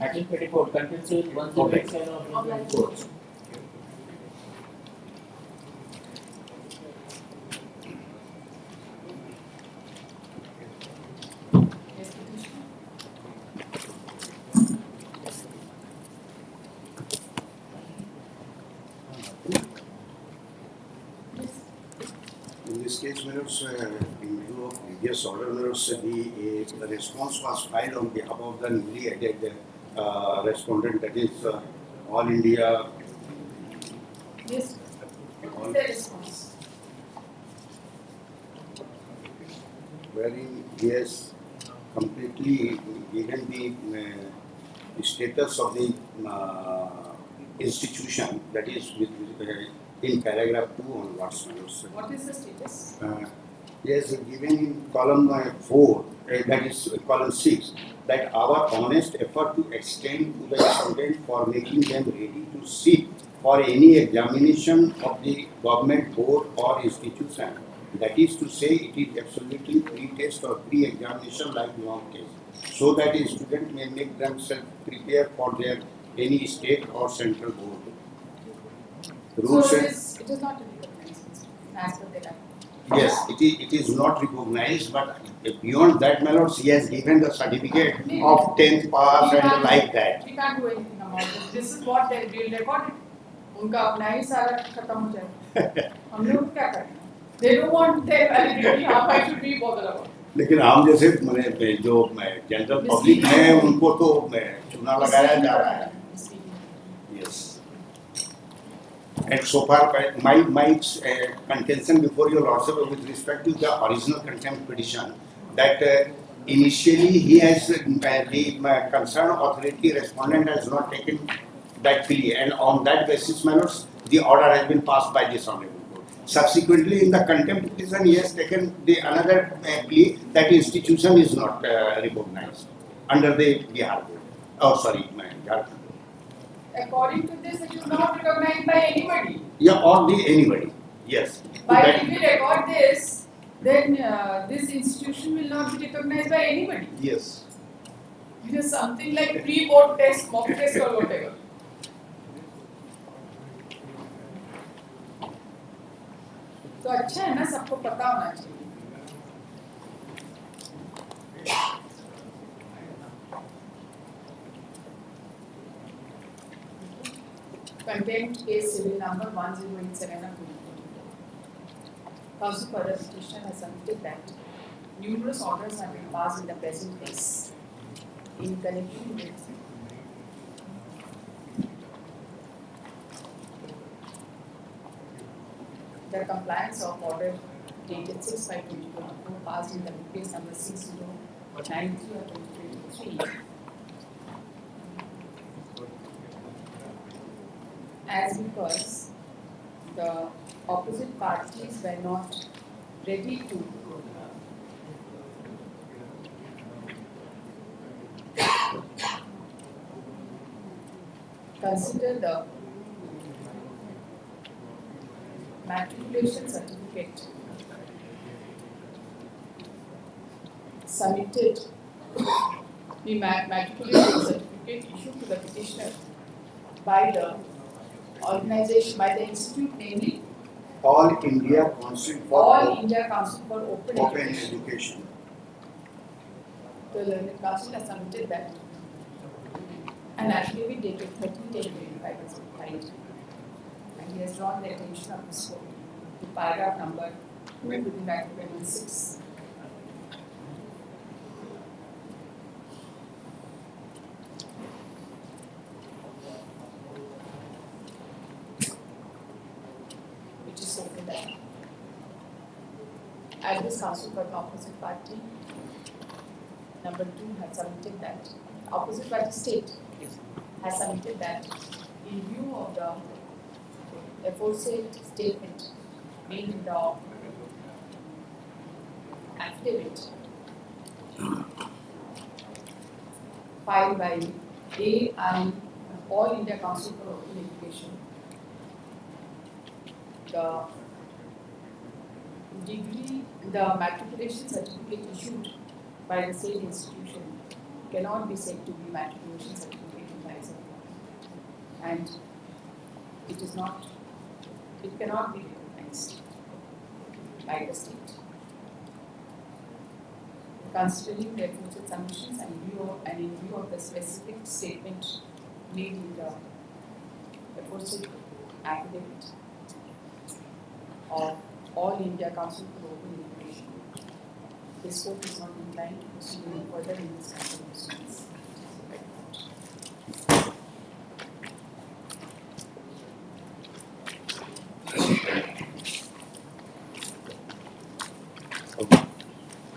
Article 24, contains 1087 of 2024. In this case, Minutes, in view of previous order, Minutes, the response was filed on behalf of the newly added respondent, that is All India. Yes. What is the response? Wherein he has completely given the status of the institution, that is in paragraph 2 onwards. What is the status? He has given in column 4, that is column 6, that our honest effort to extend to the student for making them ready to sit for any examination of the government board or institution. That is to say, it is absolutely pre-test or pre-examination like long test, so that a student may make themselves prepare for their any state or central board. Rules So and- it is not recognized as per the law. Yes, it is not recognized, but beyond that, my lords, he has given the certificate of 10th pass and like that. We can't do anything about it. This is what they will record. उनका अपना ही सारा खत्म हो जाएगा. हम लोग क्या करें? They don't want their validity. How I should be bothered about? लेकिन हम जैसे मैंने जो जनरल पब्लिक है उनको तो चुना लगाया जा रहा है. Yes. And so far, my contention before your lordship with respect to the original contempt petition, that initially he has the concerned authority respondent has not taken that plea, and on that basis, my lords, the order has been passed by this honorable court. Subsequently, in the contempt petition, he has taken the another plea that institution is not recognized under the Bihar board. Oh, sorry, Jharkhand. According to this, it is not recognized by anybody. Yeah, or the anybody. Yes. But That- if we record this, then this institution will not be recognized by anybody. Yes. It is something like pre-board test, mock test, or whatever. तो अच्छा है ना, सबको पता होना चाहिए. Contempt case civil number 1087 of 2024. Counsel for the petitioner has submitted that numerous orders have been passed in the present case in connection with the compliance of order dated 6/5/2024 passed in the case number 6093 of 2023. As because the opposite parties were not ready to consider the matriculation certificate submitted, the matriculation certificate issued to the petitioner by the organization, by the institute, namely All India Council for All India Council for Open Education. Education. The learned council has submitted that an affidavit dated 13/10/2025 has been filed, and he has drawn the attention of this court to paragraph number 2 within bracket 26. Which is stated that as this council for the opposite party, number 2 has submitted that opposite party state has submitted that in view of the aforesaid statement made in the affidavit filed by AI, All India Council for Open Education, the degree, the matriculation certificate issued by the same institution cannot be said to be matriculation certificate in eyes of law, and it is not, it cannot be recognized by the state. Considering the aforesaid submissions and in view of the specific statement made in the aforesaid affidavit of All India Council for Open Education, this court is not inclined to proceed any further in this considerations.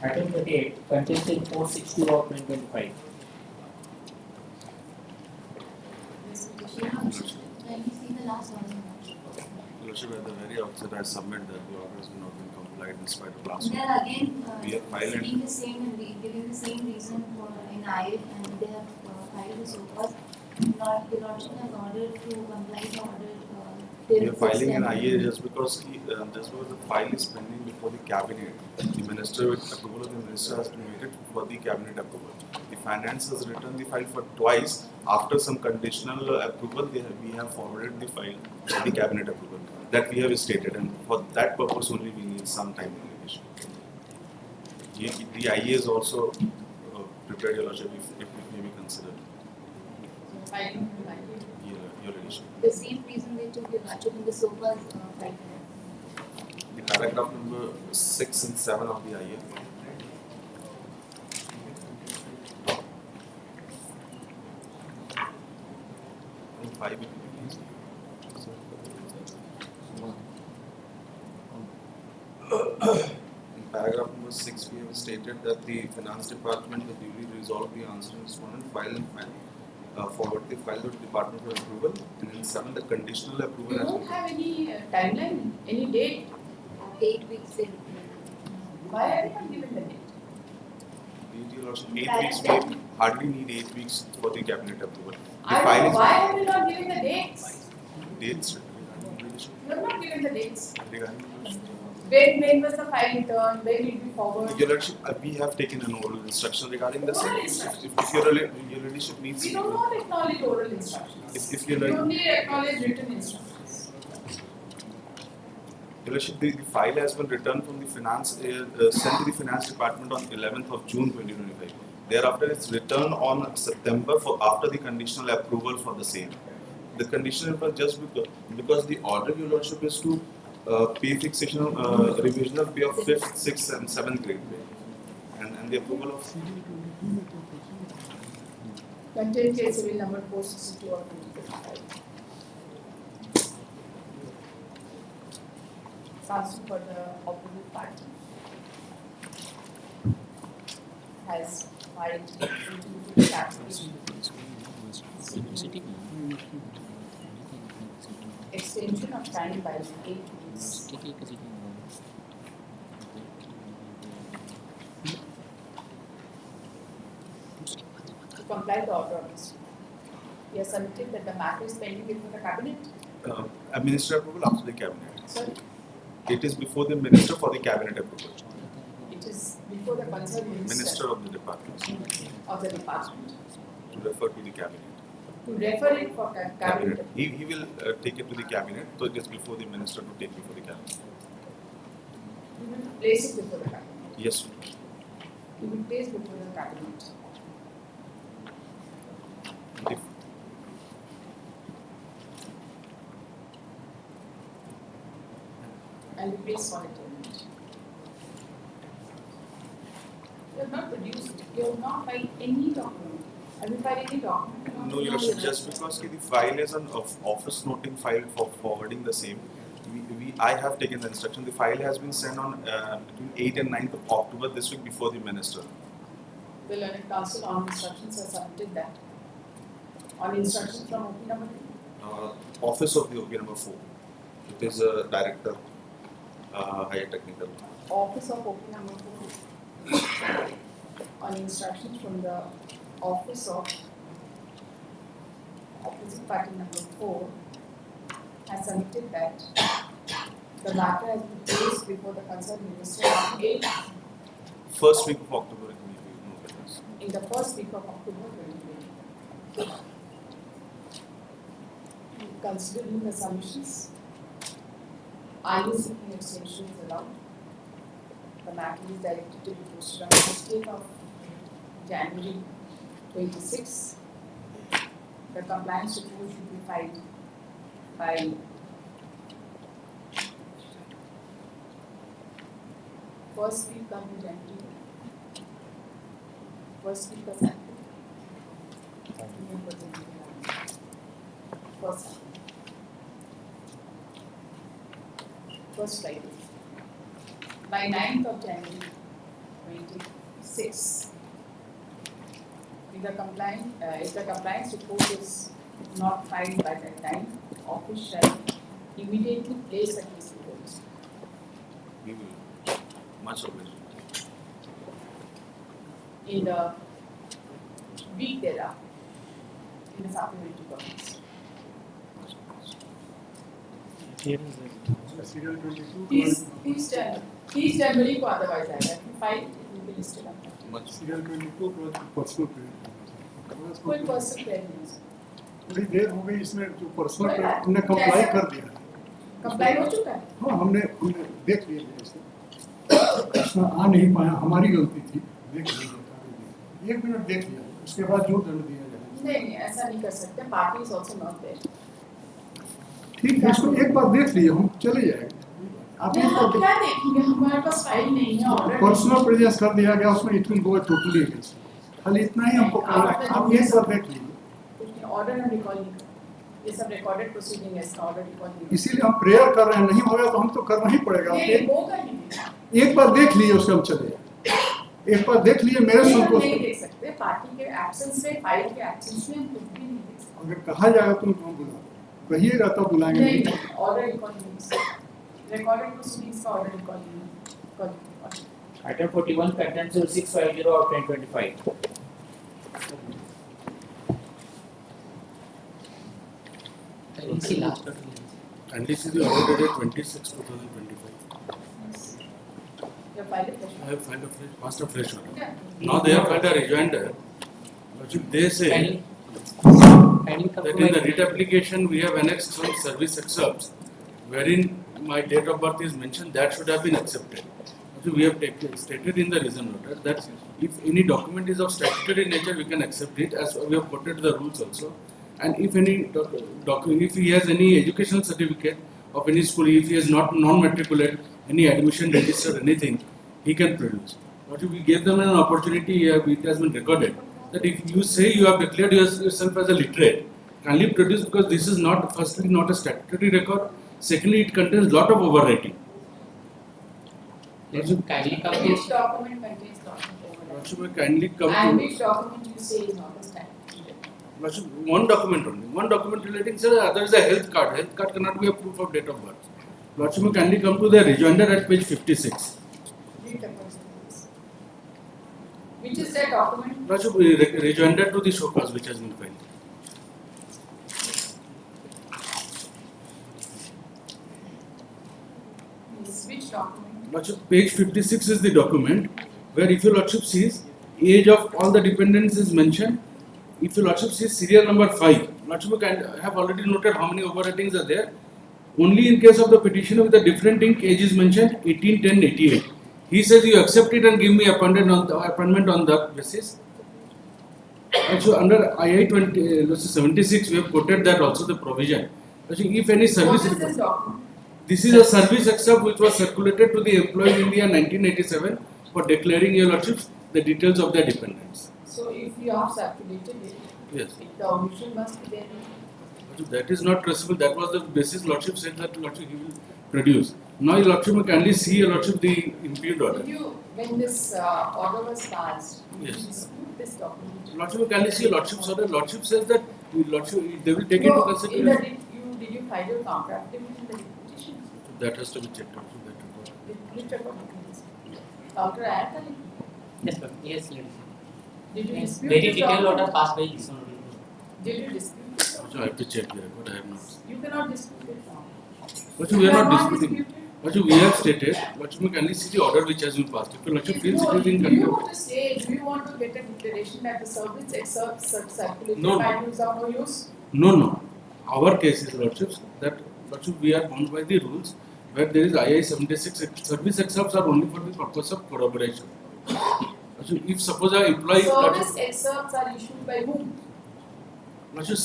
Item 38, contained in 462 of 2025. Can you see the last one? Lordship, at the very outset, I submit that the order has not been complied in spite of last They week. are again We have filed it. saying the same and giving the same reason for in IF, and they have filed the SOPAs. The Lordship has ordered to comply the order. We are filing an IA just because the file is pending before the cabinet. The minister, with approval of the minister, has been waited for the cabinet approval. The finance has returned the file for twice. After some conditional approval, we have forwarded the file for the cabinet approval. That we have stated, and for that purpose only we need some time limitation. The IA is also prepared, Your Lordship, if it may be considered. Filing Your Lordship. The same reason they took the Lordship in the SOPAs filed. The paragraph number 6 and 7 of the IA. And 5 if you please. In paragraph number 6, we have stated that the finance department will duly resolve the answering respondent forward the file to the department for approval. And in 7, the conditional approval You has don't been. have any timeline, any date? 8 weeks. Why are you not given the date? Your Lordship, 8 weeks, we hardly need 8 weeks for the cabinet approval. The I file don't know, is why have you not given the dates? dates You have not given the dates. regarding When was the file returned? When will be forward? Your Lordship, we have taken an oral instruction regarding the same. Oral instruction? If your Lordship needs, We do not acknowledge oral instructions. if We your only acknowledge written instructions. Lordship, the file has been returned from the finance, sent to the finance department on 11th of June 2025. Thereafter, it's returned on September after the conditional approval for the same. The conditional was just because the order, Your Lordship, is to pay fixation revisional pay of 5th, 6th, and 7th grade pay, and the approval of. Contained case civil number 462 of 2025. Counsel for the opposite party has filed a application. Extension of time by 8 weeks. To comply the order of this. He has submitted that the matter is pending before the cabinet. A minister approval after the cabinet. Sorry, It is before the minister for the cabinet approval. it is before the concerned Minister of the department of the department to refer to the cabinet. to refer it for cabinet. He will take it to the cabinet, so it is before the minister to take before the cabinet. He will place it before the cabinet. Yes. He will place before the cabinet. If And we place for it. You have not produced, you have not filed any document. Have you filed any document? No, Your Worship, just because the file is an office noting file for forwarding the same, I have taken the instruction. The file has been sent on between 8th and 9th of October this week before the minister. The Learned Council on instructions has submitted that. On instructions from OP number 2. Office of the OP number 4. It is a director, higher technical. Office of OP number 4. On instructions from the office of opposite party number 4 has submitted that the matter has been placed before the concerned minister on 8th First week of October, it will be no better. in the first week of October 2020. Considering the submissions, are you seeking extension is allowed? The matter is directed to be posted on the 16th of January 26. The compliance report should be filed by first week of January. First week of January. First Friday. By 9th of January 26. If the compliance report is not filed by that time, office shall immediately place the case before the state. We will. Much obliged. In the week thereafter, in the supplementary documents. Serial 22. Please tell me को otherwise आएगा. If you file, it will be listed up. Serial 22 personal prayer. कोई personal prayer नहीं है. थोड़ी देर हो गई इसमें जो पर्सनल प्रेयर हमने कंप्लाई कर दिया. कंप्लाई हो चुका है? हाँ हमने देख लिया इसमें. इसमें आ नहीं पाया हमारी गलती थी. देख लिया. 1 मिनट देख लिया. उसके बाद जो दंड दिया जाए. नहीं ऐसा नहीं कर सकते. Party is also not there. ठीक है इसको एक बार देख लिए हम चले जाएंगे. आप एक बार क्या देखेंगे? हमारे पास फाइल नहीं है. ऑर्डर पर्सनल प्रेजेंस कर दिया गया उसमें it will go totally against. खाली इतना ही हमको करना है. आप एक बार देख लीजिए. ऑर्डर हम रिकॉल नहीं कर. ये सब रिकॉर्डेड प्रोसीडिंग है. इसका ऑर्डर रिकॉल नहीं. इसीलिए हम प्रेयर कर रहे हैं. नहीं होगा तो हम तो करना ही पड़ेगा. एक बार देख लिए उसके हम चले जाए. एक बार देख लिए मेरे संतोष. नहीं देख सकते. पार्टी के एब्सेंस में, फाइल के एब्सेंस में हम कुछ भी नहीं देख सकते. अगर कहा जाएगा तो हम बुला कहिएगा तो बुलाएंगे. नहीं ऑर्डर रिकॉल नहीं. Recorded proceedings का order recording. Item 41 contains 0650 of 2025. And this is the order dated 26/2025. You have filed a fresh I have filed a fresh, passed a fresh order. Yeah. Now they have filed a rejoinder. They say that in the writ application we have annexed some service excerpts wherein my date of birth is mentioned, that should have been accepted. So we have stated in the reason order that if any document is of statutory nature, we can accept it, as we have quoted the rules also. And if any if he has any educational certificate of any school, if he is not non-matriculate, any admission register, anything, he can produce. But if we gave them an opportunity, it has been recorded that if you say you have declared yourself as a literate, kindly produce, because this is not, firstly, not a statutory record. Secondly, it contains lot of overwriting. Which document contains document? Kindly come And to which document you say is not a statutory? one document only. One document relating, sir, other is a health card. Health card cannot be a proof of date of birth. Lordship will kindly come to the rejoinder at page 56. Which is that document? Lordship, rejoinder to the show cause which has been filed. Lordship, page 56 is the document where if your Lordship sees, age of all the dependents is mentioned. If your Lordship sees serial number 5, Lordship can have already noted how many overwritings are there. Only in case of the petitioner with a different ink, age is mentioned 18/10/88. He says you accept it and give me appointment on that basis. Also under II 76, we have quoted that also the provision. Also, if any service. What is this document? This is a service excerpt which was circulated to the employees in the year 1987 for declaring, your Lordships, the details of their dependents. So if you have circulated it, Yes. the omission must be there. So that is not traceable. That was the basis Lordship said that Lordship he will produce. Now your Lordship may kindly see, your Lordship, the impugned order. When this order was passed, Yes. you dispute this document. Lordship may kindly see Lordship's order. Lordship says that Lordship, they will take No, into consideration. did you file your counter affidavit in the petition? That has to be checked out. Which record? Counter आया था? Yes, ma'am. Yes, ladies. Did you dispute Very this detailed document? order passed by this one. Did you dispute this document? So I have to check the record. I have not. You cannot dispute it now. Lordship, we are not disputing. Lordship, we have stated. Lordship may kindly see the order which has been passed. If your Lordship feels No, it is in do you contempt. want to say, do you want to get a declaration that the service excerpts circulated No. by use of no use? No. Our case is, Lordships, that Lordship, we are bound by the rules where there is II 76. Service excerpts are only for the purpose of corroboration. Lordship, if suppose an employee. Service excerpts are issued by whom? Lordship,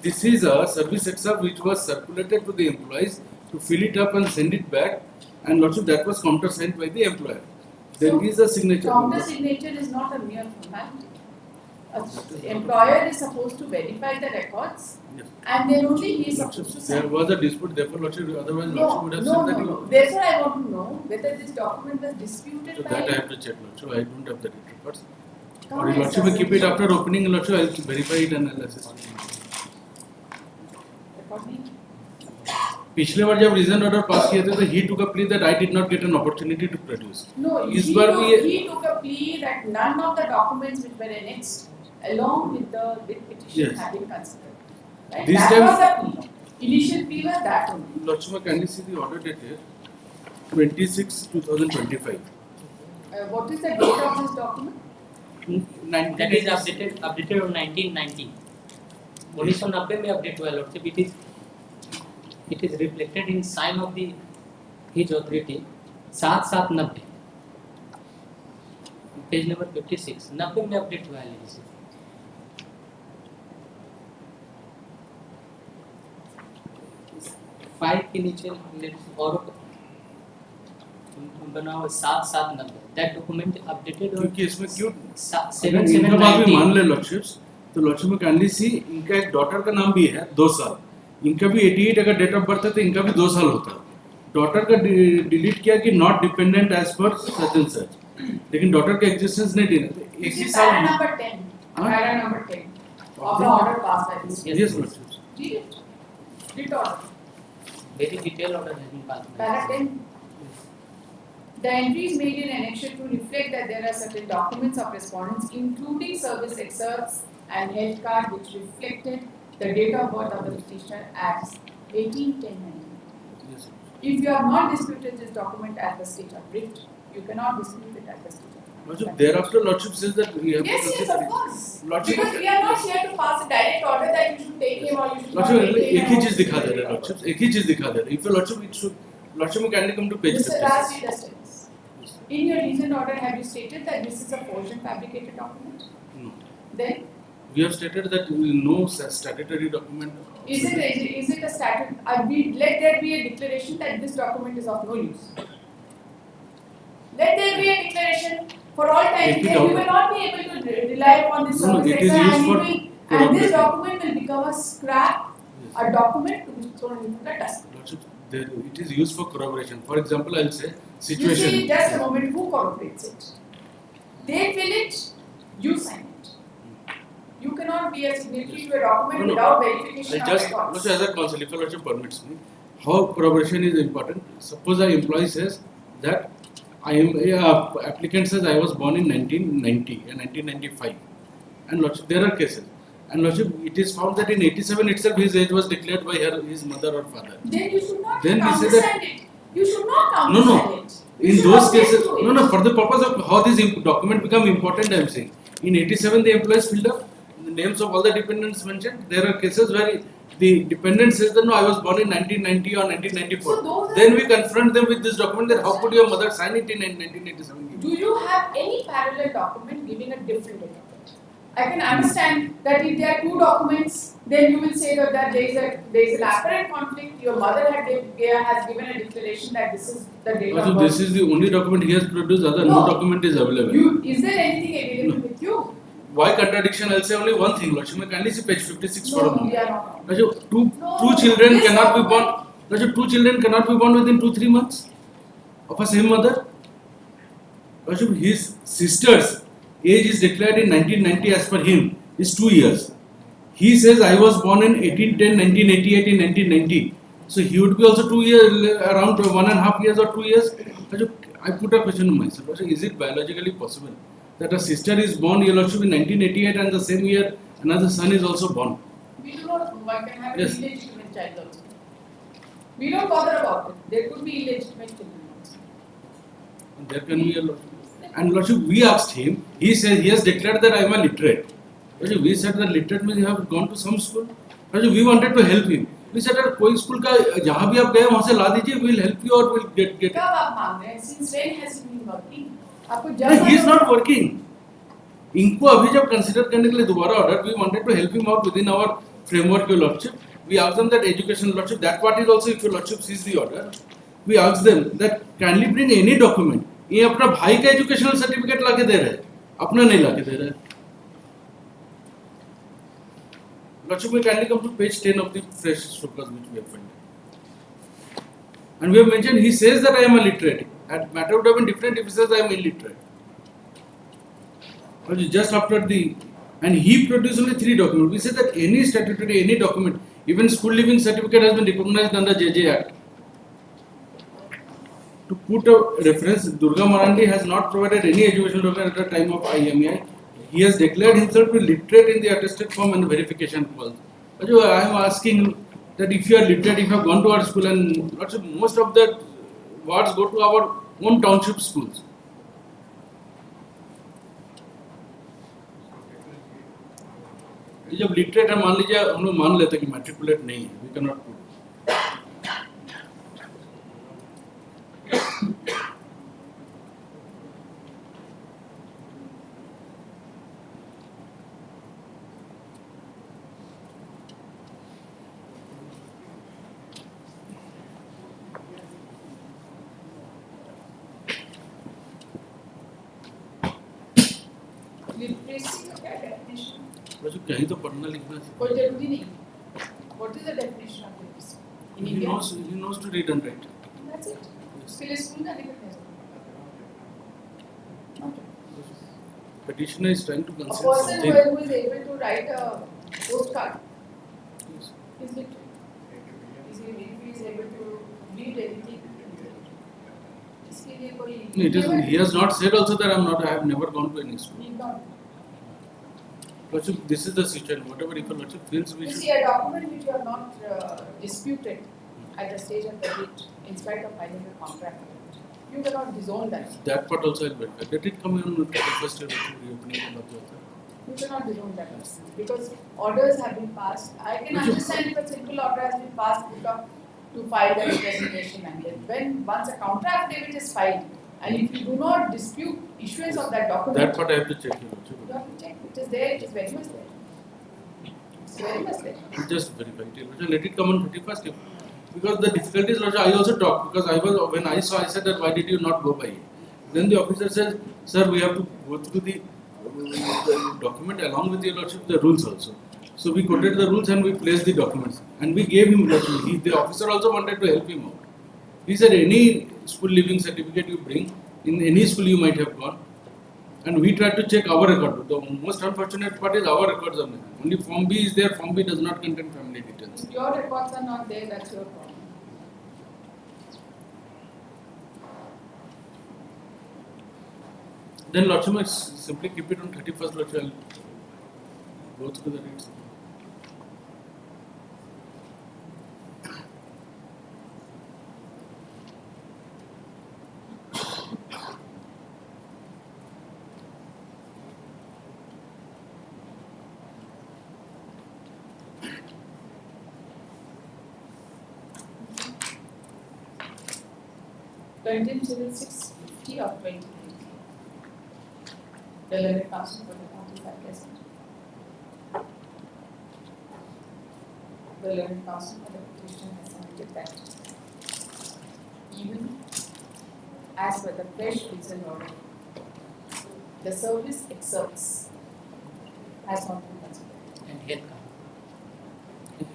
this is a service excerpt which was circulated to the employees to fill it up and send it back, and Lordship, that was countersigned by the employer. There is a signature. Counter signature is not a mere formality. The employer is supposed to verify the records, Yes. and then only he is supposed to There sign. was a dispute, therefore Lordship, otherwise No, Lordship would have said that you. Therefore, I want to know whether this document was disputed So by. that I have to check, Lordship. I don't have the records. Come Or on, Lordship may sir. keep it after opening, Lordship, I will verify it and assess. पिछले बार जब reason order pass किए थे तो he took a plea that I did not get an opportunity to produce. No, इस बार भी ये he took a plea that none of the documents which were annexed along with the petition Yes. had been considered. Right? This That time- was the plea. Initial plea was that only. Lordship, can you see the order dated 26/2025? What is the date of this document? That is updated on 1990. 1990 में update हुआ Lordship. It is reflected in sign of the his authority 7/7/90. Page number 56. 90 में update हुआ है लेकिन 5 के नीचे और बना हुआ 7/7/90. That document updated on क्योंकि इसमें क्यों 7/7/90. इनका बात भी मान ले Lordships, तो Lordship में kindly see, इनका एक डॉटर का नाम भी है 2 साल. इनका भी 88 अगर डेट ऑफ बर्थ है तो इनका भी 2 साल होता है. डॉटर का डिलीट किया कि not dependent as per such and such, लेकिन डॉटर का एग्जिस्टेंस नहीं देना. तो एक ही साल Para number 10. Para number 10 of the order passed by this. Yes, Lordships. Read it. Read order. Very detailed order has been passed. Para 10. The entries made in annexure to reflect that there are certain documents of respondents, including service excerpts and health card, which reflected the date of birth of the petitioner as 18/10/19. Yes. If you have not disputed this document at the stage of writ, you cannot dispute it at the stage of writ. Lordship, thereafter Lordship says that we have Yes, to yes, consider of course. Lordship, Because we are not here to pass a direct order that you should take him or you should not Lordship, take him. एक ही चीज दिखा दे रहे हैं Lordship, एक ही चीज दिखा दे रहे हैं. If a Lordship, it should Lordship में kindly come to page Mr. 56. Raj, read us this. In your recent order, have you stated that this is a forged and fabricated document? No. Then, We have stated that no statutory document. is it a statute? Let there be a declaration that this document is of no use. Let there be a declaration for all time. Take it Then out. we will not be able to rely upon this No, service it is sector used for and this document will become a scrap, a document to be thrown into the dust. Lordship, it is used for corroboration. For example, I will say You situation. see, just a moment, who corroborates it? They fill it, you sign it. You cannot be a signatory to a document No. without verification I of just, records. Lordship, as a counsel, if a Lordship permits me, how corroboration is important. Suppose an employee says that applicant says I was born in 1990 and 1995, and Lordship, there are cases. And Lordship, it is found that in 87 itself his age was declared by his mother or father. Then you should not Then we say understand that it. You should not No, counter no. it. You In should those object cases, to it. no, no, for the purpose of how this document become important, I am saying. In 87, the employees filled up the names of all the dependents mentioned. There are cases where the dependent says that no, I was born in 1990 or 1994. So Then we confront them with this document that how could your mother sign it in 1987? Do you have any parallel document giving a different date of birth? I can understand that if there are two documents, then you will say that there is an apparent conflict. Your mother has given a declaration that this is the date of Also, birth. this is the only document he has produced. Other no document is available. Is there anything available with you? Why contradiction? I'll say only one thing. Lakshmi, kindly see page 56 for a moment. We are not. Raju, two children cannot be born. Raju, two children cannot be born within 2-3 months of a same mother. Raju, his sister's age is declared in 1990 as per him is 2 years. He says I was born in 1810, 1988 in 1990. So he would be also 2 years, around 1.5 years or 2 years. Raju, I put a question to myself. Raju, is it biologically possible that a sister is born, your lordship, in 1988 and the same year another son is also born? We do not. One can have Yes. an illegitimate child also. We don't bother about it. There could be illegitimate children also. There can be a lordship. And lordship, we asked him, he said he has declared that I am a literate. Lordship, we said that literate means you have gone to some school. Lordship, we wanted to help him. We said that कोई school का जहाँ भी आप गए वहाँ से ला दीजिए, we'll help you or we'll get. कब आप मांग रहे हैं? Since when has he been working? आपको No, जब he is not working. इनको अभी जब consider करने के लिए दोबारा order, we wanted to help him out within our framework, your lordship. We asked them that education lordship, that part is also if your lordship sees the order. We asked them that kindly bring any document. ये अपना भाई का educational certificate लाके दे रहे हैं, अपना नहीं लाके दे रहे हैं. Lordship, we kindly come to page 10 of the fresh shlokas which we have funded. And we have mentioned, he says that I am a literate. That matter would have been different if he says I am illiterate. Just after and he produced only 3 documents. We said that any statutory, any document, even school living certificate has been recognized under JJ Act. To put a reference, Durga Marandi has not provided any educational document at the time of IMEI. He has declared himself to be literate in the attested form and verification calls. I am asking that if you are literate, if you have gone to our school, and most of the wards go to our own township schools. जब literate है मान लीजिए हम लोग मान लेते हैं कि मैट्रिकुलेट नहीं है, we can not prove. Literacy का क्या definition? बच्चों कहीं तो पढ़ना लिखना कोई जरूरी नहीं. What is the definition of literacy? In India? he knows to read and write. That's it. उसके लिए स्कूल जाने का क्या जरूरत है? Petitioner is trying to A conceal person something. who is able to write a postcard is literate. If he is able to read anything, इसके लिए कोई. No, he has not said also that I have never gone to any school. Need not. Lordship, this is the situation. Whatever if a lordship feels we You should. see, a document which you have not disputed at the stage of the date, in spite of filing a contract, you cannot disown that. That part also I'll verify. Let it come on 31st reopening. You cannot disown that because orders have been passed. I can understand if a simple order has been passed to file the representation, and then when once a counter affidavit is filed, and if you do not dispute issuance of that document, That part I have to check. you have to check. It is there. It is very much there. It's very much there. Just verify it. Let it come on 31st. Because the difficulty is, I also talked because when I saw, I said that why did you not go by it? Then the officer says, sir, we have to go through the document along with your lordship, the rules also. So we quoted the rules and we placed the documents and we gave him the officer also wanted to help him out. He said any school living certificate you bring, in any school you might have gone, and we tried to check our record. The most unfortunate part is our records are missing. Only Form B is there, Form B does not contain family details. If your records are not there, that's your problem. Then Lordship, simply keep it on 31st, Lordship. I'll go through the dates. Contempt Civil 650 of 2020. The learned counsel for the parties are present. The learned counsel for the petition has submitted that even as per the fresh reason order, the service excerpts has not been considered. And health card.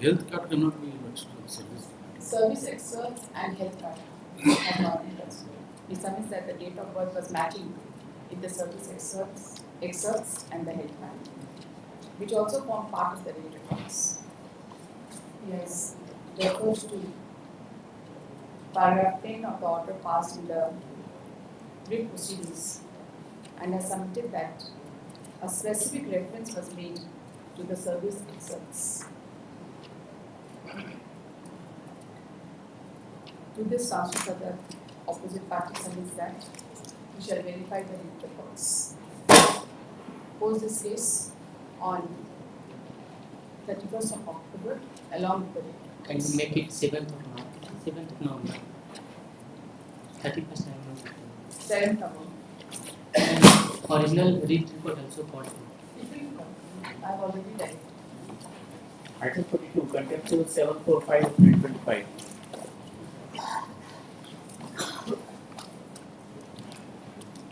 Health card cannot be service. Service excerpts and health card has not been considered. He submits that the date of birth was matching in the service excerpts and the health card, which also form part of the date records. Yes, refers to paragraph 10 of the order passed in the writ proceedings and has submitted that a specific reference was made to the service excerpts. To this counsel for the opposite party submits that we shall verify the writ records. Pose this case on 31st of October along with the date. Can you make it 7th of March? 7th of November. 31st November. 7th of October. And original writ report also called. It will come. I have already done it. Item 42, Contempt Civil 745 of 2025.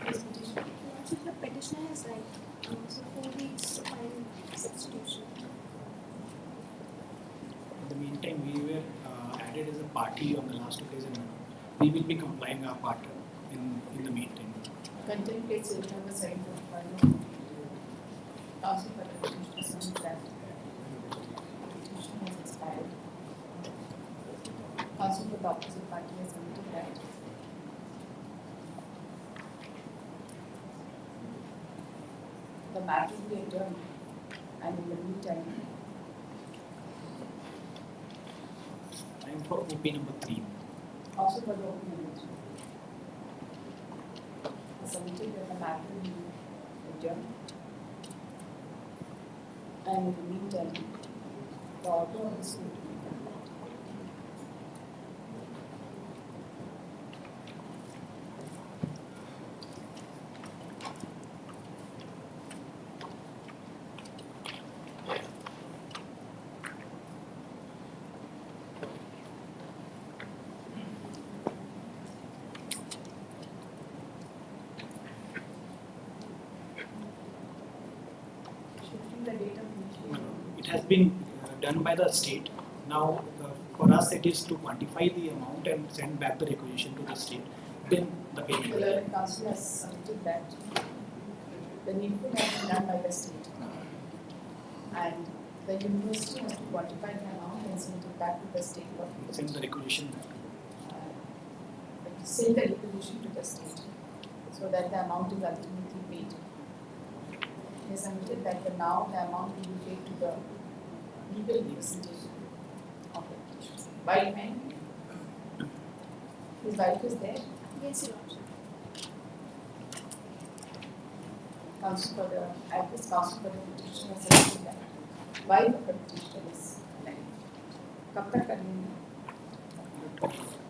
The petitioner is right. So 4 weeks to file substitution. In the meantime, we were added as a party on the last occasion. We will be complying our part in the meantime. Contempt case civil number 745. Counsel for the petitioner submits that petition has expired. Counsel for the opposite party has submitted that the matter will be adjourned, and in the meantime, Time for OP number 3. also for the open meeting. Submitted that the matter will be adjourned, and in the meantime, the order of the school to be complied. Shifting the date of initiation. It has been done by the state. Now, for us, it is to quantify the amount and send back the requisition to the state. Then the The payment. learned council has submitted that the needful has been done by the state. And the university has to quantify the amount and send it back to the state. Send the requisition back. Send the requisition to the state so that the amount is ultimately paid. He submitted that now the amount will be paid to the legal representation of the petition. By when? His wife is there. Yes, Your Lordship. Counsel for the, at this counsel for the petition has submitted that wife of the petitioner is alive. कब तक करेंगे?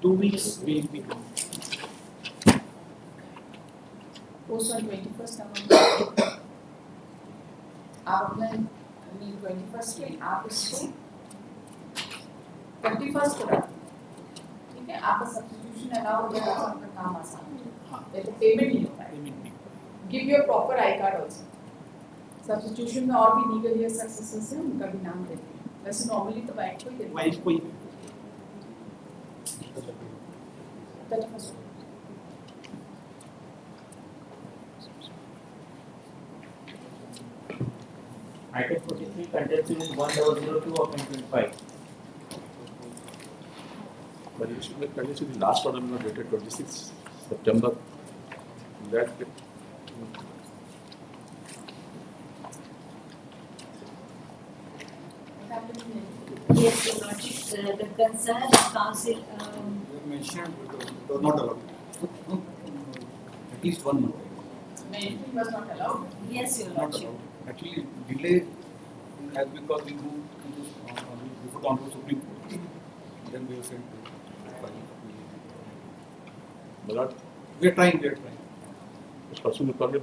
2 weeks we will be done. Post on 21st November. आप अपना 21st में आप इसको 21st को रख ठीक है आपका सब्स्टिट्यूशन अलाउ हो जाएगा तो आपका काम आसान हो जाएगा तो पेमेंट नहीं होता है give your proper I card also substitution में और भी लीगल ईयर सक्सेसर्स हैं उनका भी नाम देते हैं वैसे नॉर्मली तो वाइफ को ही देते हैं वाइफ को ही 31st Item 43, Contempt Civil 1002 of 2025. But it should be continued to the last order number dated 26 September. That Yes, Your Lordship, the concerned council, mentioned was not allowed. At least 1 month. Mentioning was not allowed. yes, Your Not Lordship. allowed. Actually, delay as because we moved to before the Supreme Court. Then we were sent to file. My lord, We are trying, we are trying. it's possible to permit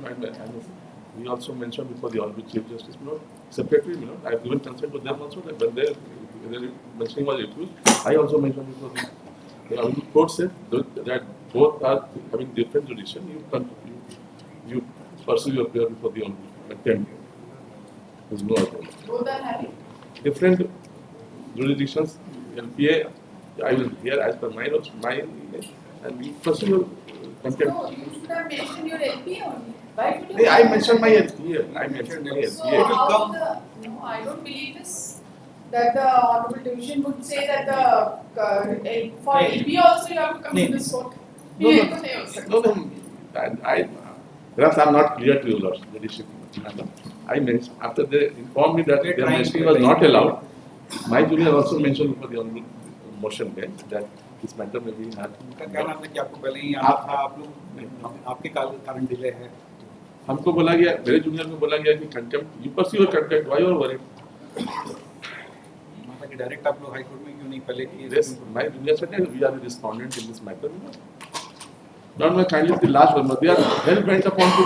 we also mentioned before the Honorable Chief Justice, my lord, separately, my lord, I have given consent to them also that when their mentioning was refused, I also mentioned before the Honorable Court said that both are having different jurisdiction. You pursue your prayer before the Honorable Contempt. There's no other. Both are having. Different jurisdictions, LPA, I will hear as per my notes, and you pursue your contempt. No, you should have mentioned your LPA only. Why would you? Hey, I mentioned my LPA. I mentioned my So LPA. how no, I don't believe this. That the Honorable Division would say that for LPA also you have to come to this court. No. Perhaps I'm not clear to you, Lord, Leadership. I mentioned, after they informed me that their mentioning was not allowed, my junior also mentioned before the Honorable motion bench that this matter may be had. उनका कहना था कि आपको पहले ही आना था, आप लोग आपके कारण डिले है. हमको बोला गया, मेरे जूनियर को बोला गया कि contempt, you pursue your contempt, why you are worried? मतलब कि डायरेक्ट आप लोग हाई कोर्ट में क्यों नहीं पहले किए? Yes, my junior said we are the respondent in this matter. Not my kindly the last one, but they are hell bent upon to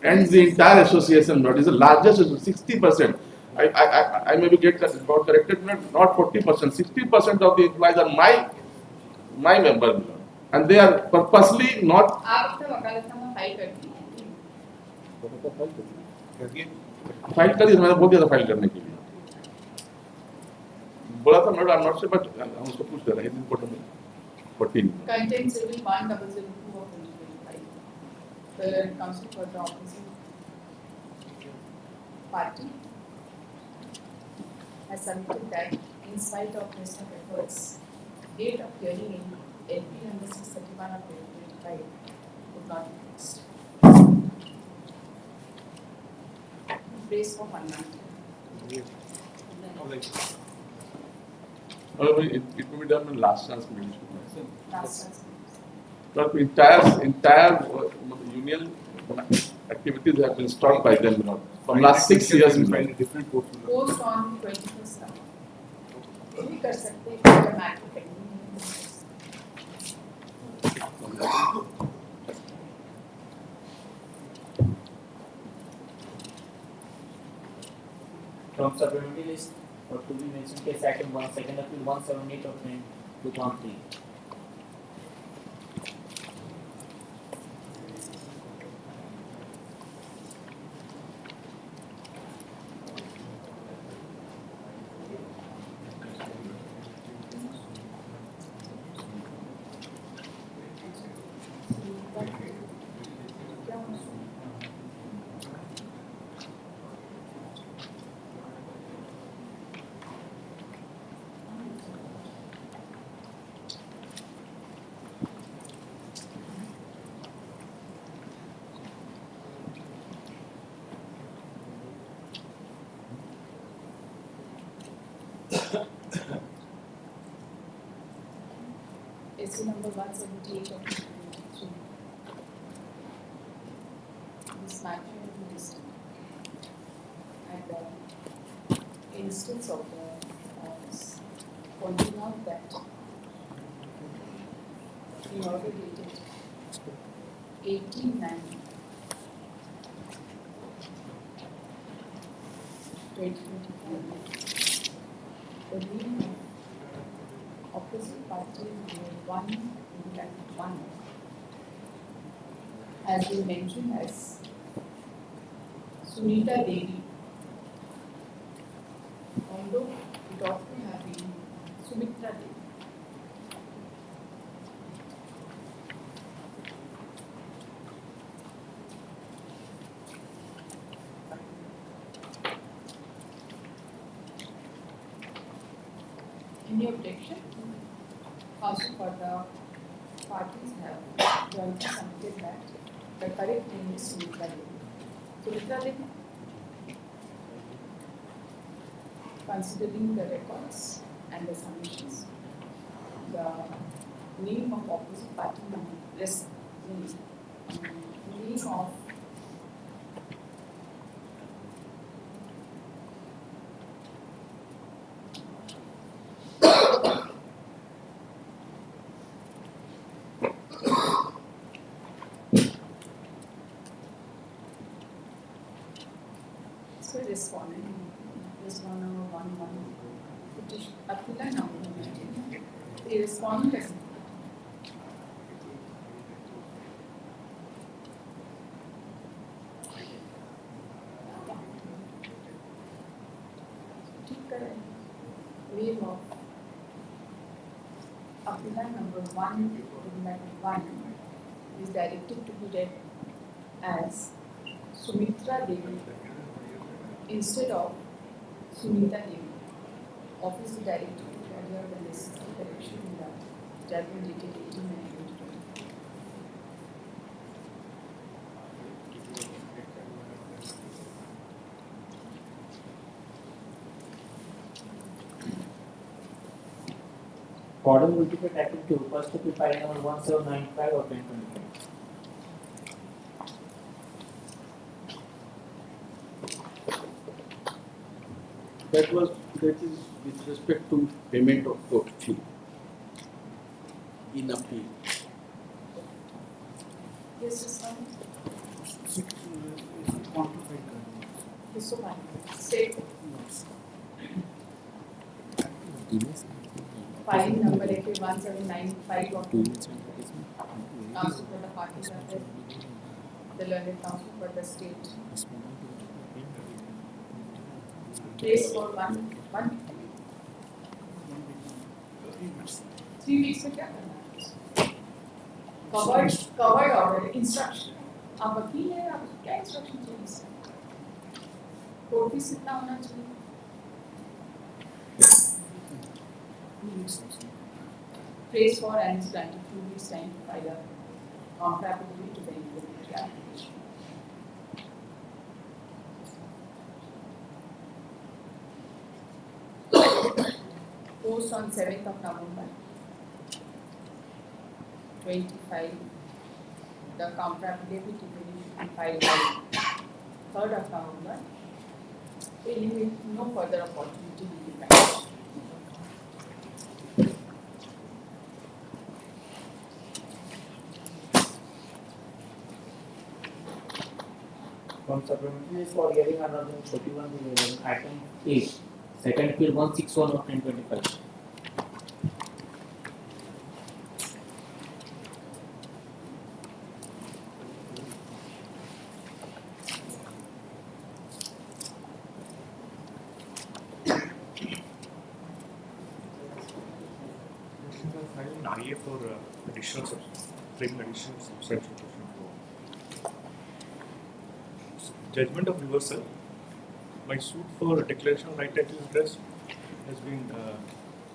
end the entire association. What is the largest? 60%. I maybe get about corrected, not 40%. 60% of the employees are my member, and they are purposely not. आप अपने वकालतनामा file कर दिए. File कर दिया, मैंने बोल दिया था फाइल करने के लिए. बोला था madam, I am not sure, but हम उसको पूछ रहे हैं रिपोर्ट में 14. Content civil 1002 of 2025. The counsel for the opposite party has submitted that in spite of Mr. efforts, date of hearing in LP number 631 of 2025 would not be fixed. Praise for 1 month. It will be done in last chance meeting. Last chance. But entire union activities have been stopped by them from last 6 years. Post on 21st now. We कर सकते हैं अगर matter pending From supplementary list or to be mentioned case item 1 second appeal 178 of 2003. SC number 178 of 2023. This matter will be listed at the instance of the office, pointing out that in order dated 18/9/2025, the name of opposite party one has been mentioned as Sunita Devi, although it ought to have been Sumitra Devi. Any objection? Also for the parties have jointly submitted that the correct name is Sumitra Devi. Sumitra Devi, considering the records and the submissions, the name of opposite party list, name of by respondent. Respondent number 1 petition apply number. The respondent is wave of apply number 1 is directed to be read as Sumitra Devi instead of Sunita Devi. Office is directed to carry out the necessary correction in the judgment dated 18/9/2020. Cordon will be taken to first appeal file number 1795 of 2025. That is with respect to payment of court fee in appeal. Yes, Mr. Yes, so fine. State. Filing number AK 1795 of counsel for the parties are there. The learned counsel for the state. Place for one 3 weeks में क्या करना है? Covered order instruction. आप वकील हैं, आप क्या instruction चाहिए इससे? कोर्ट फीस कितना होना चाहिए? Praise for and is granted 2 weeks time to file a comparability to the implementary application. Post on 7th of November 25. The comparability to be filed by 3rd of November. Anyway, no further opportunity will be granted. From supplementary is for hearing another 41 to 11, item 8, second appeal 161 of 2025. An IA for bringing additional substantial question for judgment of reversal. My suit for declaration of right title interest has been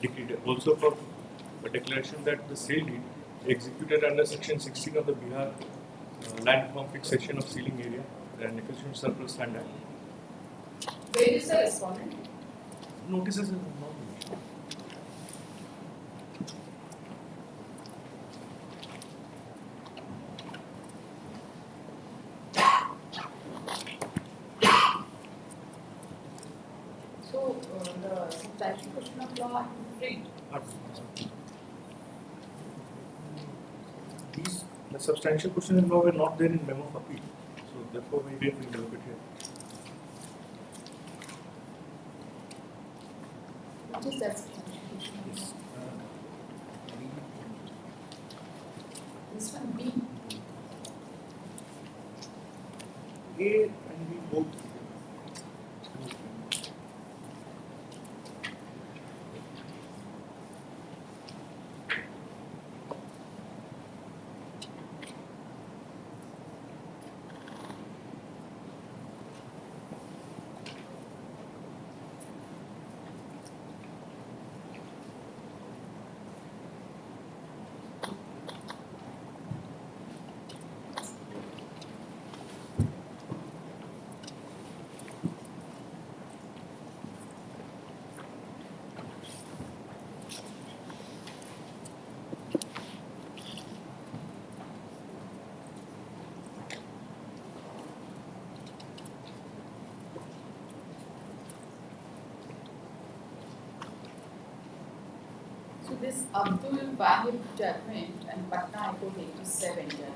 decreed. Also for a declaration that the sale deed executed under section 16 of the Bihar land form fixation of ceiling area and acquisition surplus land act. Where is the respondent? Notices is not. So, the substantial question of law freed. The substantial questions involved were not there in memo of appeal, so therefore we didn't develop it here. What is that substantial question of law? This one B. A and B both. So this Abdul Wahid judgment and Patna High Court 87 judgment,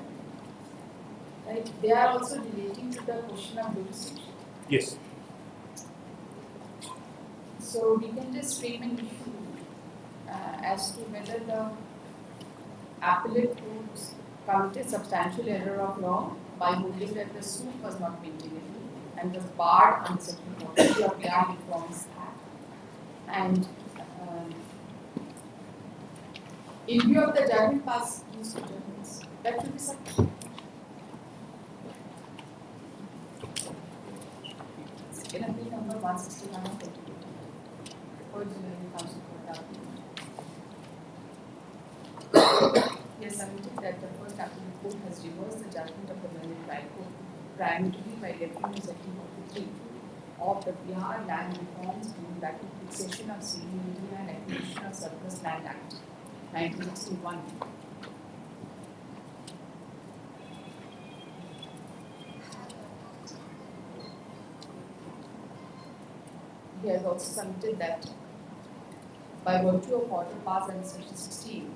right? They are also relating to the question of jurisdiction. Yes. So we can just frame an issue as to whether the appellate court committed substantial error of law by holding that the suit was not maintainable and was barred under Section 43 of the Armed Reforms Act. And in view of the judgment passed these two judgments, that should be sufficient. Second appeal number 161 of 2020. Originally Council Court argument. He has submitted that the first appellate court has reversed the judgment of the learned trial court primarily by referring to Section 43 of the Bihar Land Reforms Bill, that is fixation of ceiling media and acquisition of surplus land act 1961. He has also submitted that by virtue of order passed under Section 16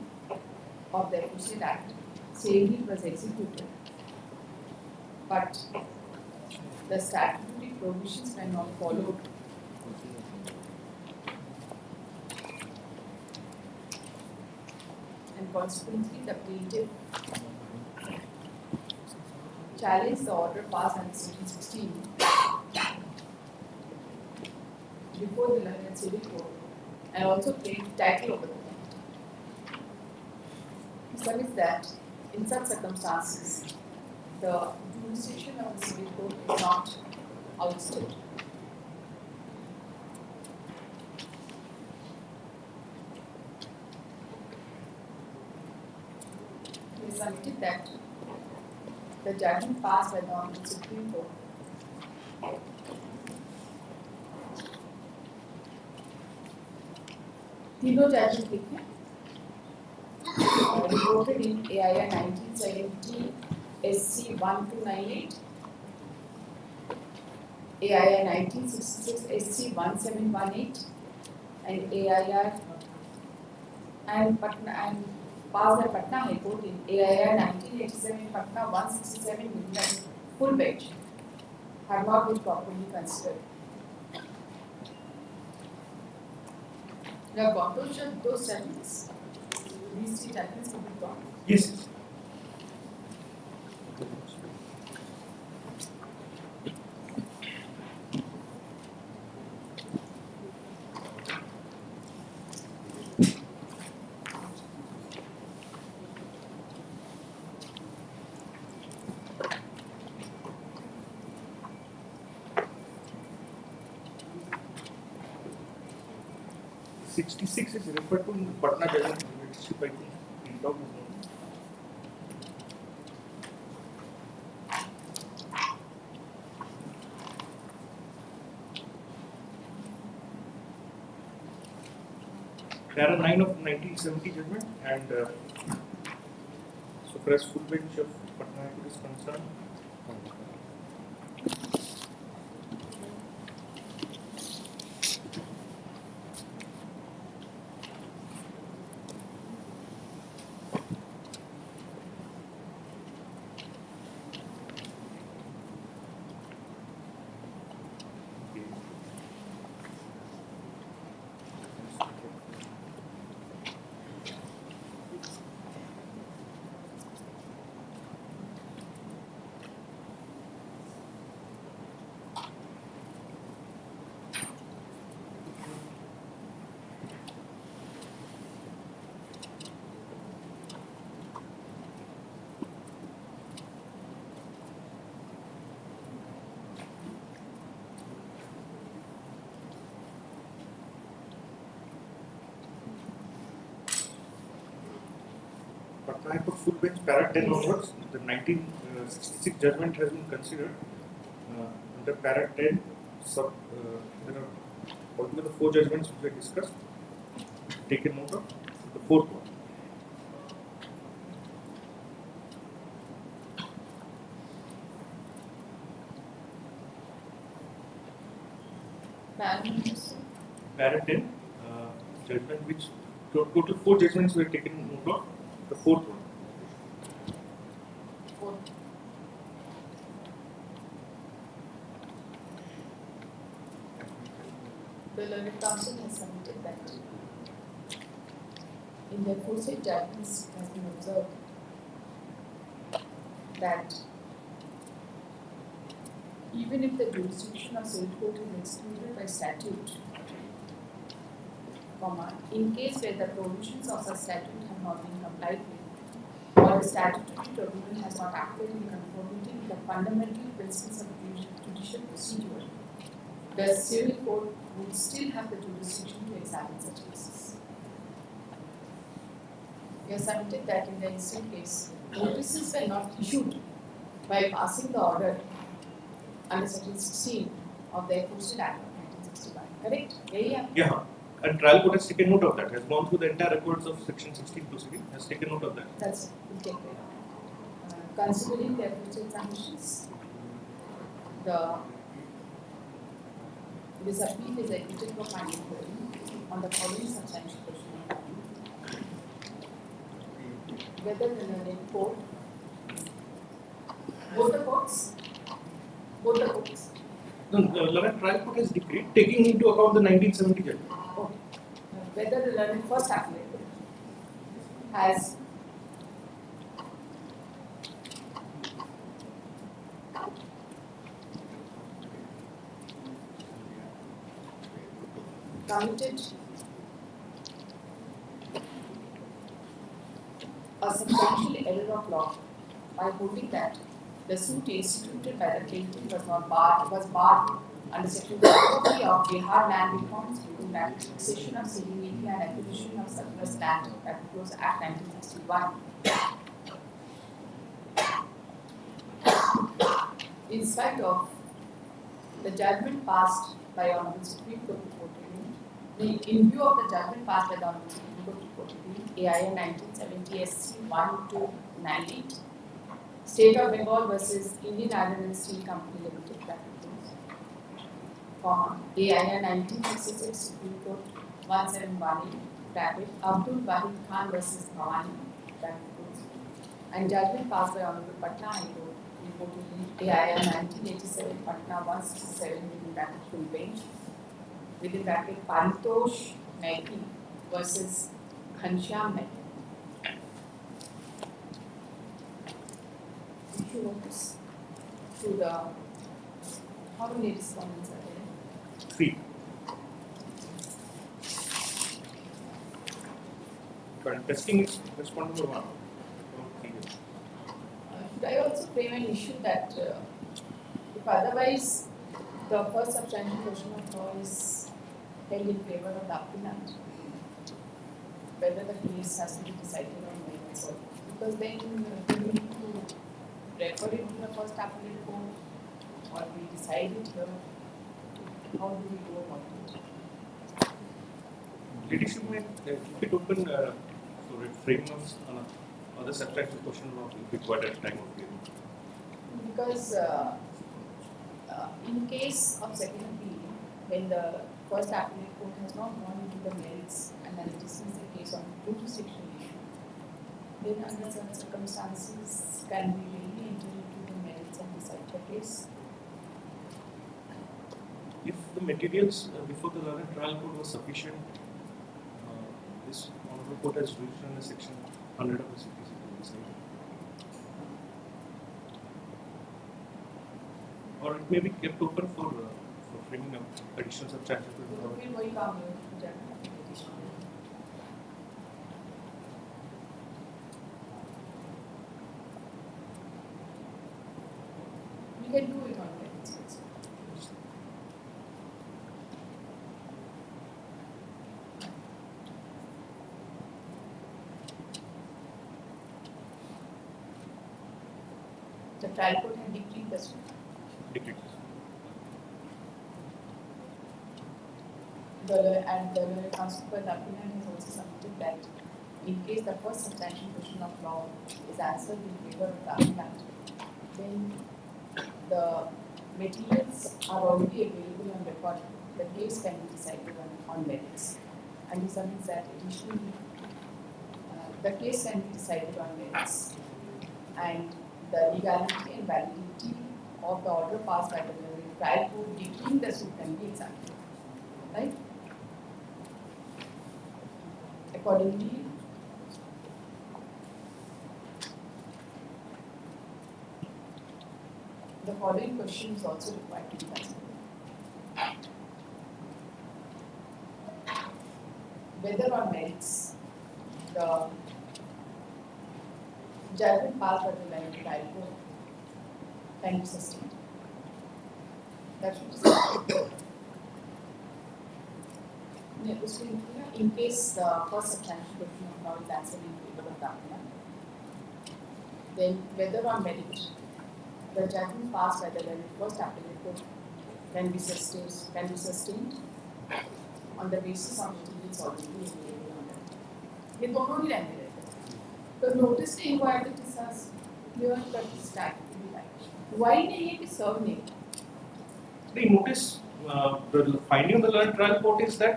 of the Acquisition Act, sale deed was executed, but the statutory provisions were not followed. And consequently, the plaintiff challenged the order passed under Section 16 before the learned civil court and also claimed title over the land. He submits that in such circumstances, the jurisdiction of the civil court is not ousted. He submitted that the judgment passed by the Honorable Supreme Court तीनों judgment लिखे reported in AIR 1970 SC 1298, AIR 1966 SC 1718, and AIR and Patna and passed by Patna High Court in AIR 1987 Patna 167, that full bench have not been properly considered. You have got those judgments? These three judgments will be gone? Yes. 66 is referred to in the Patna judgment. Leadership, I think, print out is known. There are 9 of 1970 judgment, and so far as full bench of Patna High Court is concerned, Patna High Court full bench para 10 onwards, the 1966 judgment has been considered. Under para 10, there are altogether 4 judgments which were discussed, taken note of. The fourth one. Para 10, judgment which total 4 judgments were taken note of. The fourth one. The learned counsel has submitted that in their foresight judgments it has been observed that even if the jurisdiction of civil court is excluded by statute, in case where the provisions of such statute have not been complied with, or the statutory provision has not acted in conformity with the fundamental principles of judicial procedure, the civil court would still have the jurisdiction to examine such cases. We have submitted that in the instant case, notices were not issued by passing the order under Section 16 of the Enforcement Act of 1961. Correct? Yeah. And trial court has taken note of that, has gone through the entire records of Section 16 proceeding, has taken note of that. That's it. We'll take care of it. Considering their future examinations, this appeal is admitted for final hearing on the following substantial question: whether the learned court, both the courts, No, the learned trial court has decreed taking into account the 1970 judgment. whether the learned first appellate court has committed a substantial error of law by holding that the suit instituted by the plaintiff was barred under Section 43 of Bihar Land Reforms Bill Act, Cessation of Ceding and Acquisition of Surplus Land, that was Act 1961. In spite of the judgment passed by Honorable Supreme Court of Court in view of the judgment passed by the Honorable Supreme Court of Court AIN 1970 SC 1298, State of Bengal versus Indian Iron and Steel Company Limited, AIN 1966 Supreme Court 1718, Abdul Wahid Khan versus Bhavani, and judgment passed by Honorable Patna High Court AIN 1987 Patna 167 within bracket full bench, within bracket Paritosh Maiti versus Ghanshyam Maiti. Issue notice to the, how many respondents are there? 3. Contesting is respondent number 1. Should I also frame an issue that if otherwise the first substantial question of law is held in favor of the appellant, whether the case has to be decided on merits, because then we need to refer it to the first appellate court or we decide it here. How do we go about it? Litigation may keep it open for a frameworks on other substantial question of required at time of hearing. Because in case of second appeal, when the first appellate court has not gone into the merits and has dismissed the case on jurisdictional issue, then under such circumstances can we really enter into the merits and decide the case? If the materials before the learned trial court was sufficient, this honorable court has reached under section 100 of the CPC to decide. Or it may be kept open for framing up additional substantial. We can do it on merits also. The trial court had decreed the suit. And the learned counsel for the appellant has also submitted that in case the first substantial question of law is answered in favor of the appellant, then the materials are already available on record. The case can be decided on merits. And he submits that additionally, the case can be decided on merits. And the legality and validity of the order passed by the trial court decreeing the suit can be examined. Right? accordingly, the following question is also required to be considered. Whether on merits, the judgment passed by the High Court can be sustained. That should be sustained. In case the first substantial question of law is answered in favor of the applicant, then whether on merit, the judgment passed by the first appellate court can be sustained on the basis of materials already available on that. ये दोनों ही रहने रहते हैं. तो notice to inquire that is as clear cut statutory right. Why नहीं है कि serve नहीं? The notice, the finding of the learned trial court is that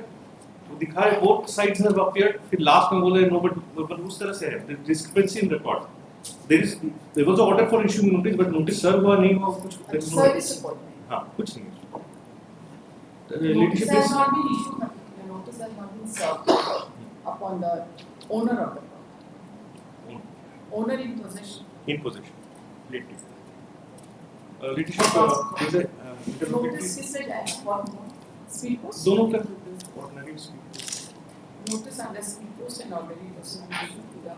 दिखा है both sides have appeared. फिर last में बोले no but उस तरह से है. The discrepancy in record. There was an order for issuing notice, but notice serve हुआ नहीं हुआ कुछ. Service report. हाँ कुछ नहीं. Notice has not been issued. The notice has not been served upon the owner of the property. Owner in possession. In possession. Litigation. Notice किससे जाएगा? What more? Speed post. दोनों का ordinary speed post. Notice under speed post and already was issued to the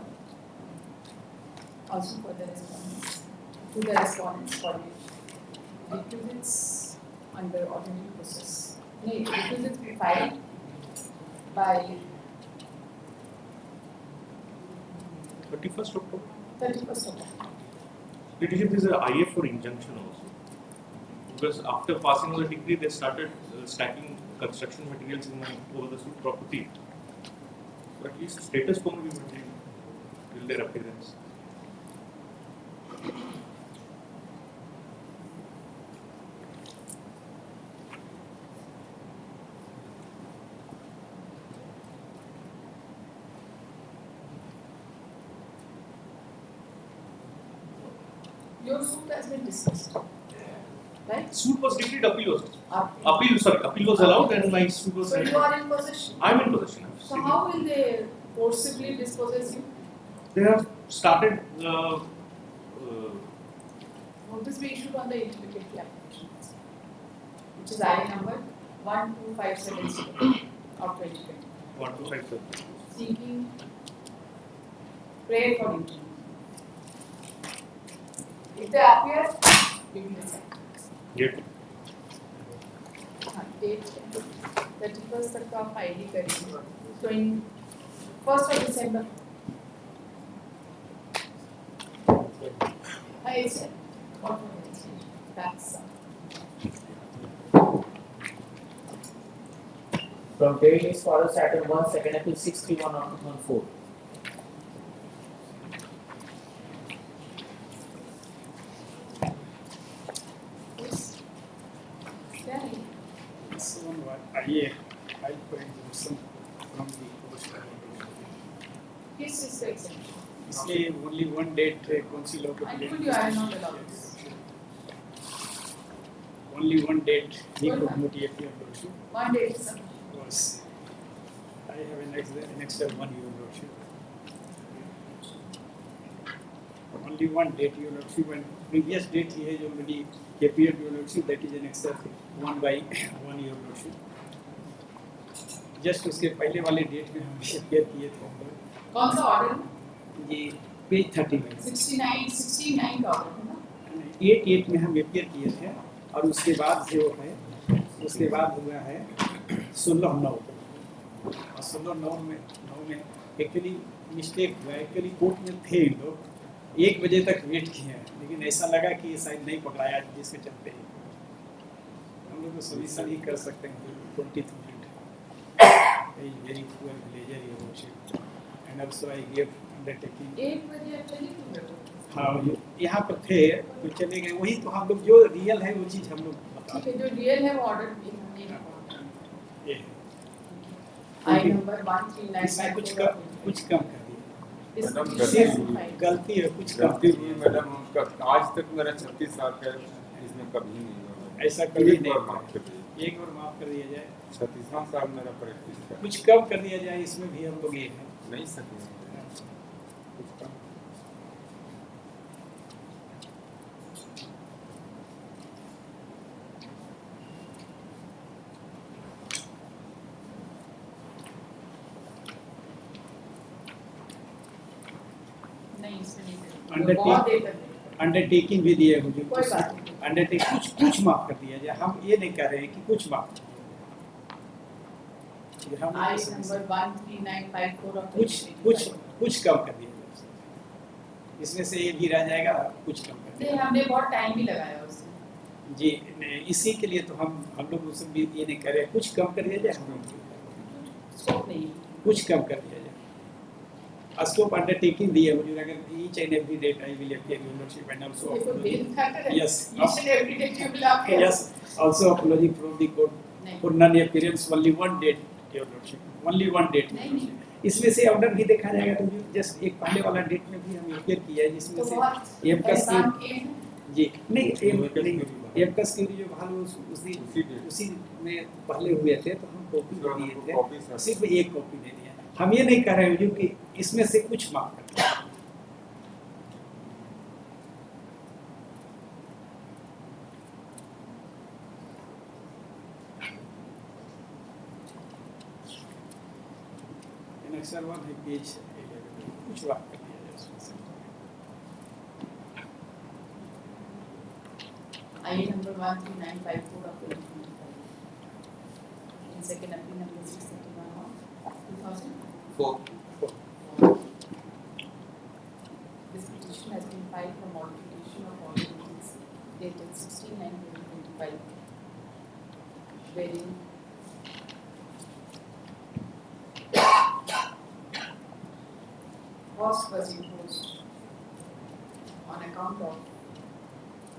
also for the respondents for the requisites under ordinary process. No, requisites be filed by 31st October. 31st October. Litigation, there is an IF for injunction also. Because after passing of the decree, they started stacking construction materials over the suit property. So at least status quo will be maintained till their appearance. Your suit has been dismissed, right? Suit was decreed, appeal was allowed, and my suit was. So you are in possession. I am in possession. So how will they forcibly dispossess you? They have started. Notice be issued on the intermediate application, which is I number 12570 of 2020. 1257. Seeking prayer for interview. If they appear, we will decide. Date. Date 31st तक का file करेंगे. So in 1st of December. I said, what was it? That's From date is follows Saturn 1 second April 63114. File for exemption from the post. This is the exemption. इसलिए only one date कौन सी law I told you I am not allowed this. Only one date he could not yet be lordship. One date is sufficient. Was I have an extra one your lordship. Only one date your lordship and previous date he has already appeared your lordship, that is an extra one by one your lordship. Just उसके पहले वाले date में हम appear किए थे. कौन सा order? ये पेज 39 69 का ऑर्डर है ना. 8 में हम अपेयर किए थे और उसके बाद जो है उसके बाद हुआ है 16/9 और 16/9 में एक्चुअली मिस्टेक हुआ. एक्चुअली कोर्ट में थे लोग 1 बजे तक वेट किए हैं, लेकिन ऐसा लगा कि ये शायद नहीं पकड़ाया, जिसके चलते हम लोग तो सोल्यूशन ही कर सकते हैं. 20th very poor villager your worship, and also I gave undertaking. 1 बजे चली तुम. हाँ यहाँ पर थे तो चले गए. वही तो हम लोग जो रियल है वो चीज़ हम लोग बता. ठीक है, जो रियल है वो ऑर्डर ये आई नंबर 139 कुछ कम कर दिया. मैडम गलती है, कुछ गलती हुई मैडम. उनका आज तक मेरा 36 साल का इसमें कभी नहीं हुआ. ऐसा कभी नहीं. माफ कर दिया. एक बार माफ कर दिया जाए. 36वां साल मेरा प्रैक्टिस है. कुछ कम कर दिया जाए, इसमें भी हम लोग ये हैं. नहीं सके नहीं इसमें नहीं करेंगे। बहुत देर तक नहीं। अंडरटेकिंग भी दिया है मुझे कोई बात नहीं। अंडरटेक कुछ माफ कर दिया जाए, हम ये नहीं कह रहे हैं कि कुछ माफ कर दिया जाए। आई नंबर 13954 ऑफ कुछ कम कर दिया जाए, इसमें से ये भी रह जाएगा, कुछ कम कर नहीं, हमने बहुत टाइम भी लगाया उसमें। जी इसी के लिए तो हम लोग उसमें भी ये नहीं कर रहे, कुछ कम कर दिया जाए, स्कोप नहीं कुछ कम कर दिया जाए। स्कोप अंडरटेकिंग दिया मुझे, अगर each and every date I will appear membership and also yes each and every day you will appear. yes also apology from the court for non appearance only one date your lordship, only one date नहीं इसमें से order भी देखा जाएगा तो just एक पहले वाला डेट में भी हम अपियर किया है, जिसमें से एमकस जी नहीं एमकस के जो भालू उसी में पहले हुए थे तो हम कॉपी दिए थे, सिर्फ एक कॉपी दे दिया। हम ये नहीं कह रहे हैं कि इसमें से कुछ माफ कर दिया। नेक्स्ट वन है पेज कुछ माफ कर दिया जाए उसमें से। आई number 13954 of 2025. In second appeal number 631 of 2004. This petition has been filed for modification of ordinance dated 16/9/2025, wherein cost was imposed on account of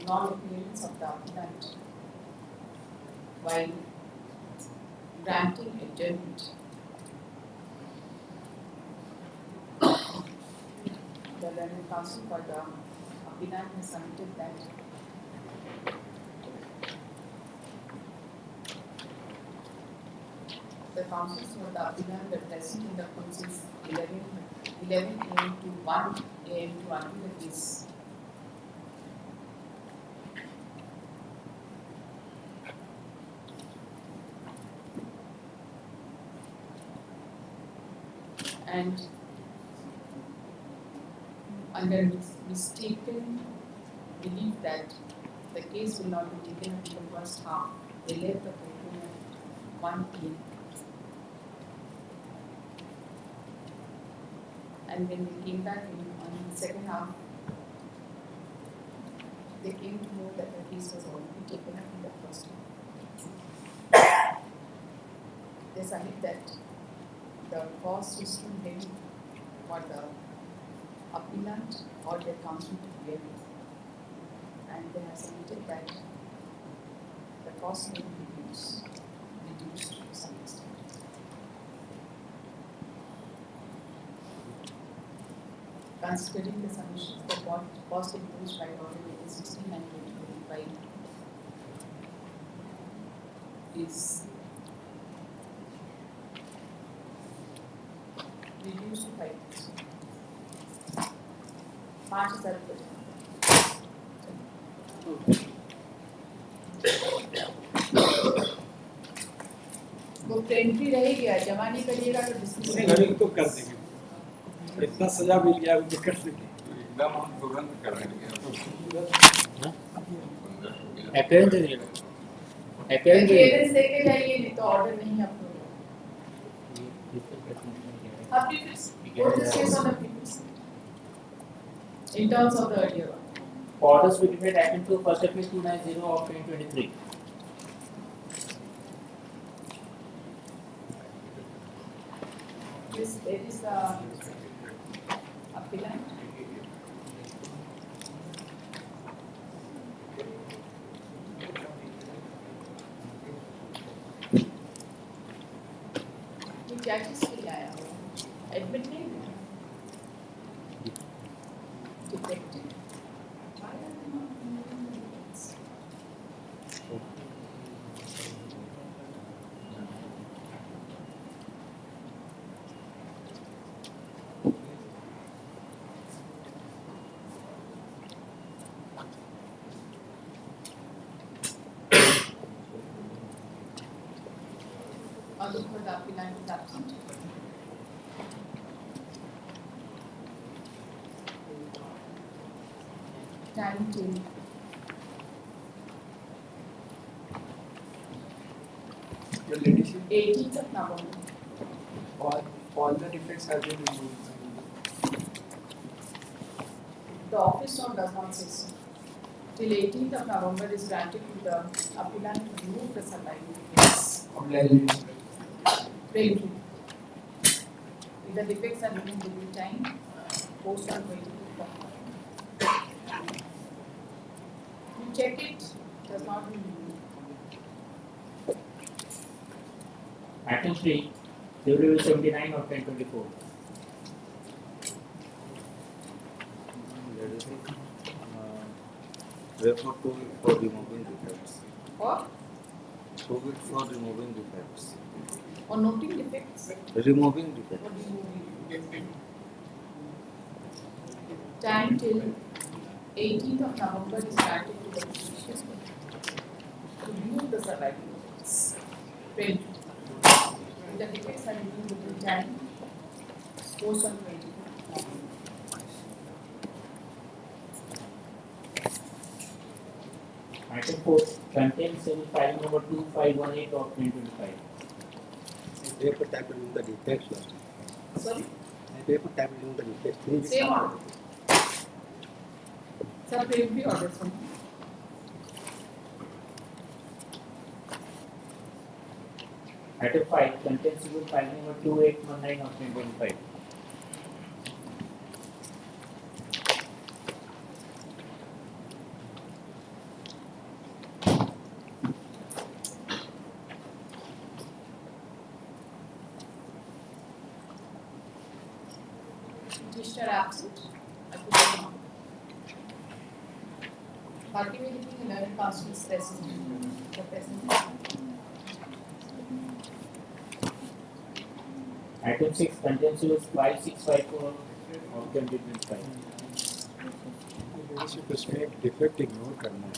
non-appearance of the applicant while granting adjournment. The learned counsel for the applicant has submitted that the counsels for the applicant were present in the court since 11 a.m. to 1 a.m. to argue the case. And under mistaken belief that the case will not be taken up in the first half, they left the courtroom at 1 p.m. And when they came back on the second half, they came to know that the case was already taken up in the first half. They submit that the cost is too heavy for the appellant or their counsel to bear with, and they have submitted that the cost may be reduced to some extent. Considering the submissions, the cost imposed by order 16/9/2025 is reduced to 5,000. 5,000 रुपये। वो प्लेंट्री रहेगी, जमा नहीं करिएगा तो dismiss नहीं तो कर देंगे, इतना सजा मिल गया तो कर देंगे। एकदम हम तुरंत कर देंगे। अपीयरेंस देके जाइए, नहीं तो ऑर्डर नहीं है आपको। In terms of the earlier one. Orders will be made akin to first appeal 290 of 2023. This there is the appellant. ये क्या चीज़ के लिए आया हो? एडमिट नहीं है? Detective. acknowledged for the applicant is absent. Time till Your Ladyship, 18th of November. all the defects have been removed. The office note does not say so. Till 18th of November is granted to the applicant to remove the surviving defects. Thank you. If the defects are removed within time, post on 22nd of November. You check it, does not be removed. Item 3, DT.79 of 1024. Therefore, 2 weeks for removing defects. What? 2 weeks for removing defects. Or noting defects? Removing defects. Or removing. Time till 18th of November is granted to the petition to remove the surviving defects. Print. If the defects are removed within time, post on 24th of November. Item 4, contains civil file number 2518 of 2025. Paper type in the defects last. Sorry? Paper type in the defects. 3 weeks. Same order. Sir, print the order from Item 5, contains civil file number 2819 of 2025. petitioner absent. I put it on. Party में लिखी है learned council is present. The present. Item 6, contains civil 5654 of 2025. सिर्फ इसमें एक defect ignore करना है.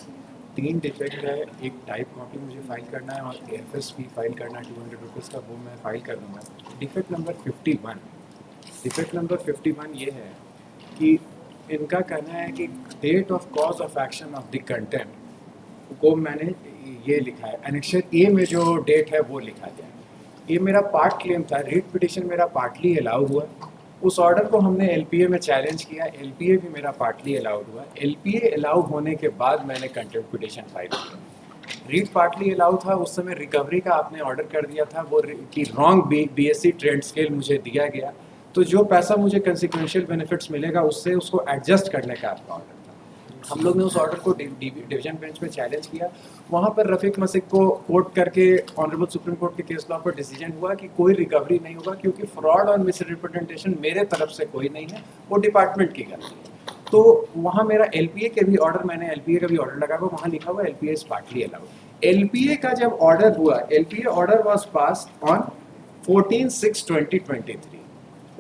3 defect है, एक टाइप कॉपी मुझे फाइल करना है और एफएसपी फाइल करना है 200 रुपीज़ का, वो मैं फाइल कर दूँगा. Defect number 51. डिफेक्ट नंबर 51 ये है कि इनका कहना है कि date of cause of action of the content को मैंने ये लिखा है, एनेक्सर ए में जो डेट है वो लिखा गया. ये मेरा पार्ट क्लेम था, रीट पिटिशन मेरा पार्टली अलाउ हुआ. उस ऑर्डर को हमने एलपीए में चैलेंज किया, एलपीए भी मेरा पार्टली अलाउड हुआ. एलपीए अलाउ होने के बाद मैंने कंटेम्प्ट पिटिशन फाइल किया. रीट पार्टली अलाउ था, उस समय रिकवरी का आपने ऑर्डर कर दिया था, वो कि रॉन्ग बीएससी ट्रेड स्केल मुझे दिया गया, तो जो पैसा मुझे कंसिक्वेंशियल बेनिफिट्स मिलेगा उससे उसको एडजस्ट करने का आपका ऑर्डर था. हम लोग ने उस ऑर्डर को डिवीजन बेंच में चैलेंज किया. वहाँ पर रफीक मसिक को कोर्ट करके ऑनरेबल सुप्रीम कोर्ट के केस लॉ पर डिसीजन हुआ कि कोई रिकवरी नहीं होगा, क्योंकि फ्रॉड और मिसरिप्रेजेंटेशन मेरे तरफ से कोई नहीं है, वो डिपार्टमेंट की गलती है. तो वहाँ मेरा एलपीए के भी ऑर्डर, मैंने एलपीए का भी ऑर्डर लगा हुआ, वहाँ लिखा हुआ LPA is partly allowed. LPA का जब ऑर्डर हुआ, LPA order was passed on 14/6/2023.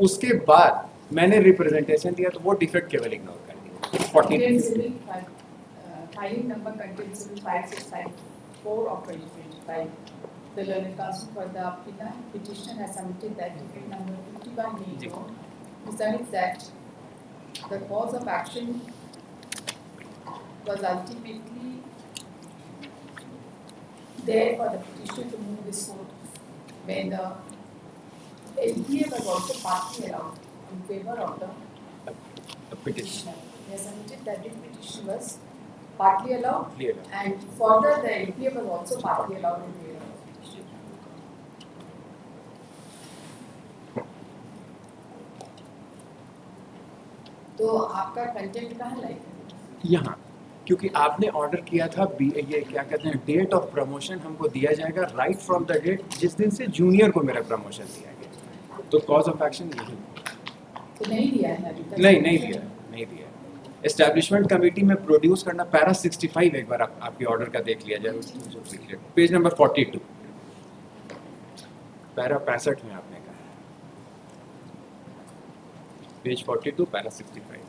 उसके बाद मैंने रिप्रेजेंटेशन दिया, तो वो डिफेक्ट केवल इग्नोर कर दिया. 14 filing number contains 5654 of 2025. The learned counsel for the applicant petitioner has submitted that defect number 51 being known. He submits that the cause of action was ultimately there for the petitioner to move this court when the LPA was also partly allowed in favor of the petitioner. He has submitted that the petition was partly allowed, and further the LPA was also partly allowed in favor of the petitioner. तो आपका content कहाँ लाएगा? यहाँ, क्योंकि आपने order किया था ये क्या कहते हैं, डेट ऑफ प्रमोशन हमको दिया जाएगा राइट फ्रॉम द डेट जिस दिन से जूनियर को मेरा प्रमोशन दिया गया. तो कॉज ऑफ एक्शन यही. तो नहीं दिया है अभी तक? नहीं दिया. एस्टैब्लिशमेंट कमेटी में प्रोड्यूस करना, पैरा 65 एक बार आपके ऑर्डर का देख लिया जाए, पेज नंबर 42, पैरा 65 में आपने कहा, page 42 para 65.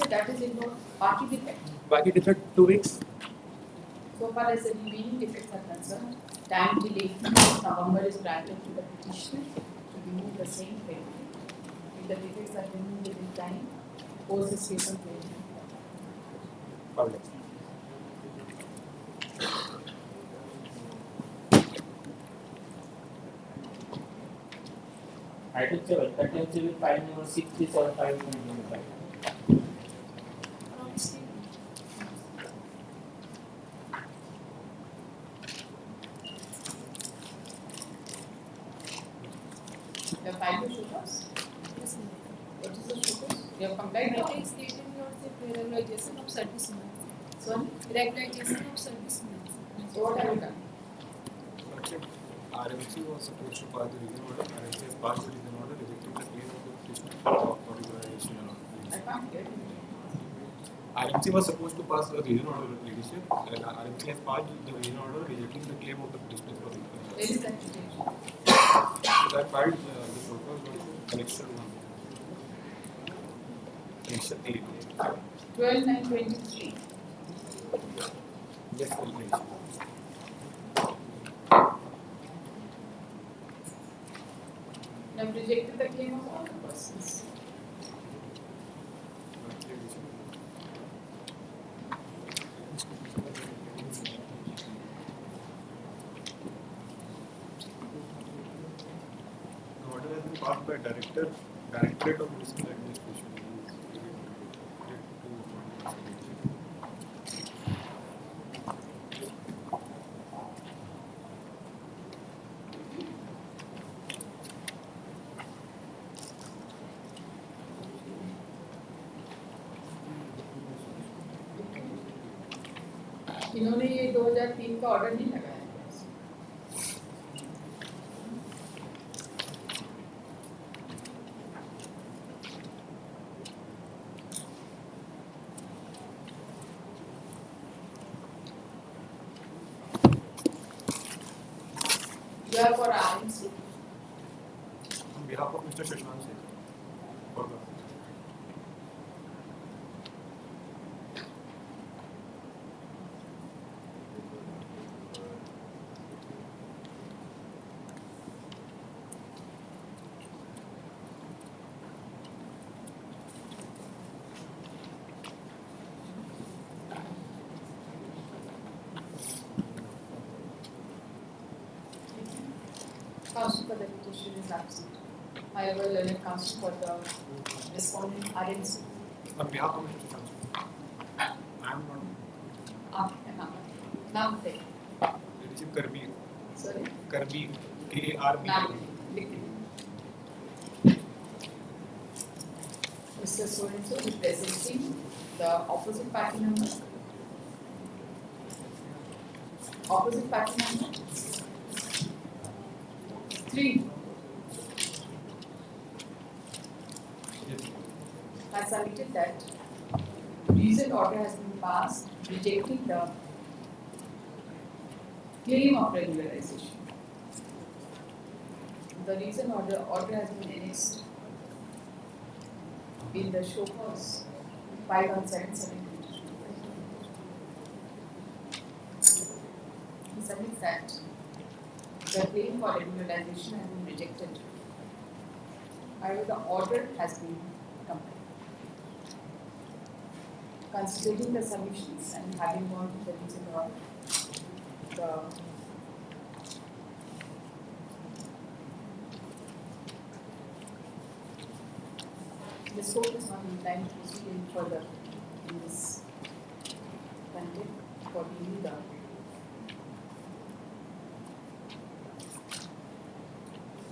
that is ignored. Baki defect. बाकी defect 2 weeks. So far as the remaining defects are concerned, time till 18th November is granted to the petitioner to remove the same penalty. If the defects are removed within time, post is case of claim. Public. Item 7, contempt civil file number 6375/2025. You have filed the show cause? What is the show cause? You have complied now? It is stated not the regularization of servicemen. Sorry? Regularization of servicemen. So what have you done? RMC was supposed to pass the reason order. RMC has passed the reason order, rejecting the claim of the petitioner for regularization. I can't get it. RMC was supposed to pass the reason order, leadership, and RMC has passed the reason order, rejecting the claim of the petitioner for regularization. Where is that petition? So I filed the proposal connection 1. Connection 8. 12/9/23. Yes, please. You have rejected the claim of all the persons. The order has been passed by Directorate of Municipal Administration. इन्होंने ये 2003 का order नहीं लगाया। You are for RMC? On behalf of Mr. Shashank Singh. For the Counsel for the petition is absent. However, learned counsel for the respondent RMC. on behalf of Mr. Shashank Singh. I am not. Naam take. Leadership Karbir. Sorry? Karbir. K-A-R-B. Mr. So-and-so representing the opposite party number. Opposite party number 3 has submitted that recent order has been passed rejecting the claim of regularization. The recent order has been annexed in the show cause 5/7/2025. He submits that the claim for regularization has been rejected. However, the order has been complied. Considering the submissions and having gone to the recent order, this court is not inclined to proceed any further in this content for dealing the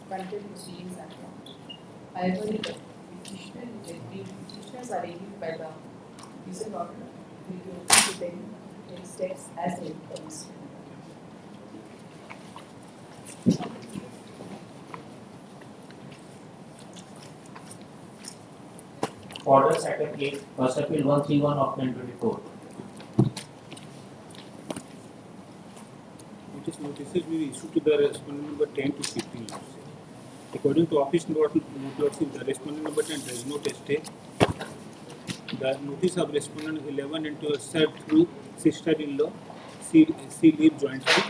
content proceedings at large. However, the petitioners are aided by the recent order, we will open to them to take steps as they promise. Order Second 8, First Appeal 131 of 2024. Notice notices will be issued to the respondent number 10 to 15. According to office note, the respondent number 10 does not stay. The notice of respondent 11 into a served through sister-in-law, she live jointly,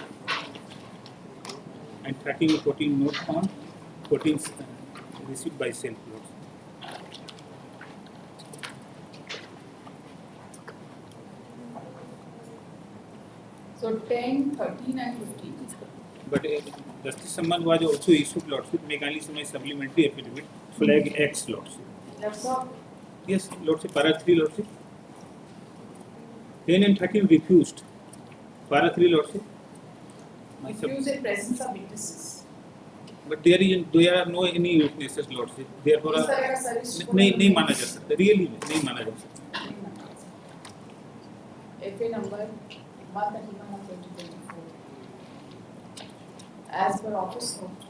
and 13 and 14 note found, 14 received by self loads. So 10, 13 and 15. But Justice Samman was also issued lordship, mechanism my supplementary affidavit, flag X lordship. That's all. Yes, lordship, para 3 lordship. 10 and 13 refused. Para 3 lordship. Refuse in presence of witnesses. But there are no any witnesses lordship. Therefore, इस तरह का service नहीं माना जा सकता. Really नहीं माना जा सकता. FA number 131 of 2024. As per office note,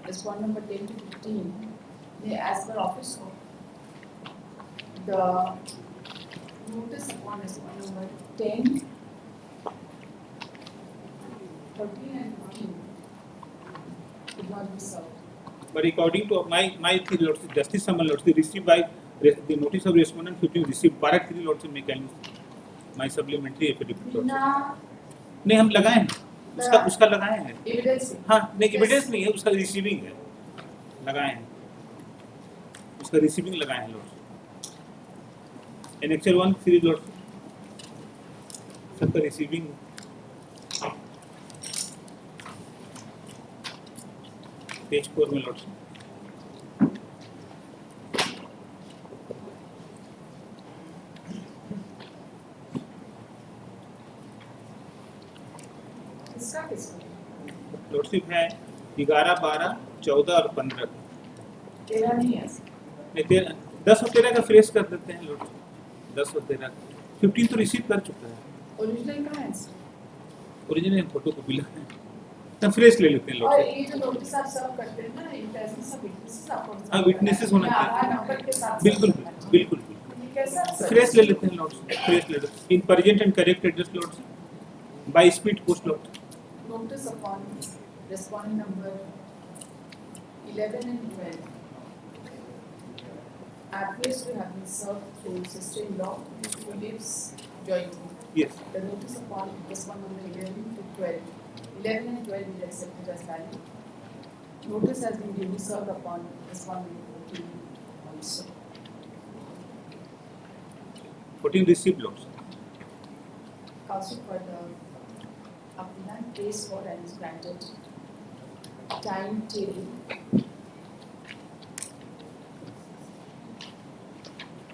respondent number 10 to 15, as per office note, the notice upon respondent number 10, 13 and 15 could not be served. But according to my theory, lordship, Justice Samman lordship received by the notice of respondent 15 received para 3 lordship mechanism. My supplementary affidavit. नहीं हम लगाए हैं उसका लगाए हैं Evidence. हाँ नहीं evidence नहीं है उसका रिसीविंग है लगाए हैं उसका रिसीविंग लगाए हैं लॉर्ड एनेक्चर 1 सीरीज लॉर्ड सबका रिसीविंग पेज 4 में लॉर्ड इसका किसका? लॉर्डशिप है 11, 12, 14 और 15 तेरा नहीं है। नहीं 10 और 13 का फ्रेश कर देते हैं लॉर्डशिप 10 और 13 15 तो रिसीव कर चुका है ओरिजिनल कहाँ है? ओरिजिनल फोटो कॉपी लगाए तो फ्रेश ले लेते हैं और लॉर्डशिप ये जो नोटिस आप सर्व करते हैं ना इन प्रेजेंस ऑफ विटनेसेस आपको हाँ विटनेसेस होना आधार नंबर के साथ चाहिए बिल्कुल बिल्कुल ये कैसा फ्रेश ले लेते हैं लॉर्डशिप फ्रेश ले लेते हैं in present and correct address lordship by speed post lordship notice upon respondent number 11 and 12 appears to have been served through sister-in-law who lives jointly. Yes. The notice upon respondent number 11 to 12. 11 and 12 is accepted as valid. Notice has been duly served upon respondent number 14 also. 14 received lords. Counsel for the applicant pays for and is granted time till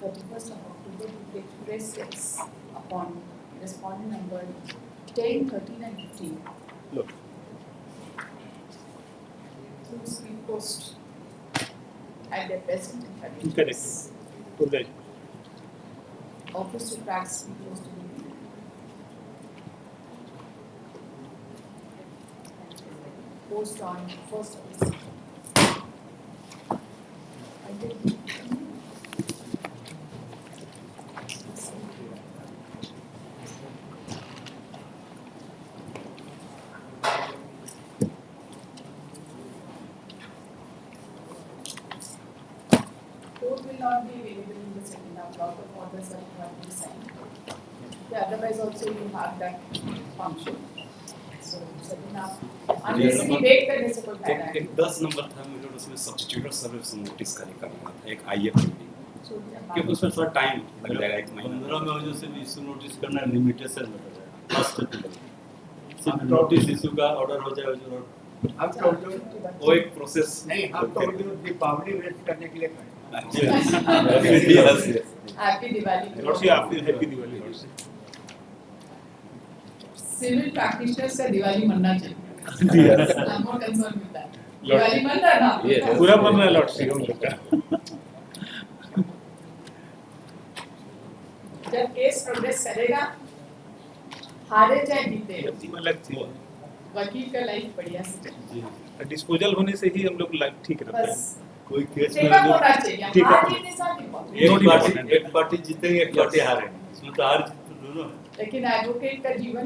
31st of October to take fresh steps upon respondent number 10, 13 and 15. Look. Through speed post at their present Correct. Correct. Office to track speed post delivery. Post on 1st of December. Court will not be available in the second half. Lot of orders are required to be signed. Yeah, otherwise also you have that function. So second half. Unnecessary wait करने से कोई फायदा नहीं। एक 10 number था मुझे उसमें substitute और सर्विस नोटिस करना था एक आईएफ क्योंकि उसमें थोड़ा टाइम लग जाएगा एक महीना 15 में वजह से भी इशू नोटिस करना लिमिटेशन में हो जाएगा फर्स्ट सिर्फ नोटिस इशू का ऑर्डर हो जाए जो हम वो एक प्रोसेस नहीं हम तो दीपावली वेट करने के लिए खड़े हैप्पी दिवाली। लॉर्डशिप आपकी happy Diwali lordship civil practitioners का दिवाली मनना चाहिए। Yes. I'm more concerned with that. Diwali मन रहा है ना? पूरा मन रहा है लॉर्डशिप हम लोग का जब केस प्रोग्रेस करेगा हारे चाहे जीते अलग थी वकील का लाइफ बढ़िया से डिस्पोजल होने से ही हम लोग ठीक रहते हैं बस कोई केस चेकअप होना चाहिए ठीक है। हार जीतने साथ important। एक पार्टी जीतेंगे एक पार्टी हारेंगे इसमें तो हार जीत तो दोनों है लेकिन एडवोकेट का जीवन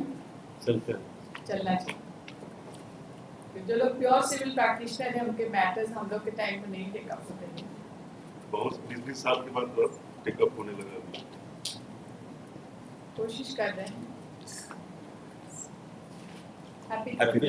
चलते चलना चाहिए। जो लोग प्योर सिविल प्रैक्टिशनर हैं उनके मैटर्स हम लोग के टाइम में नहीं टेक अप होते हैं बहुत 20 साल के बाद टेकअप होने लगा अभी। कोशिश कर रहे हैं। Happy Happy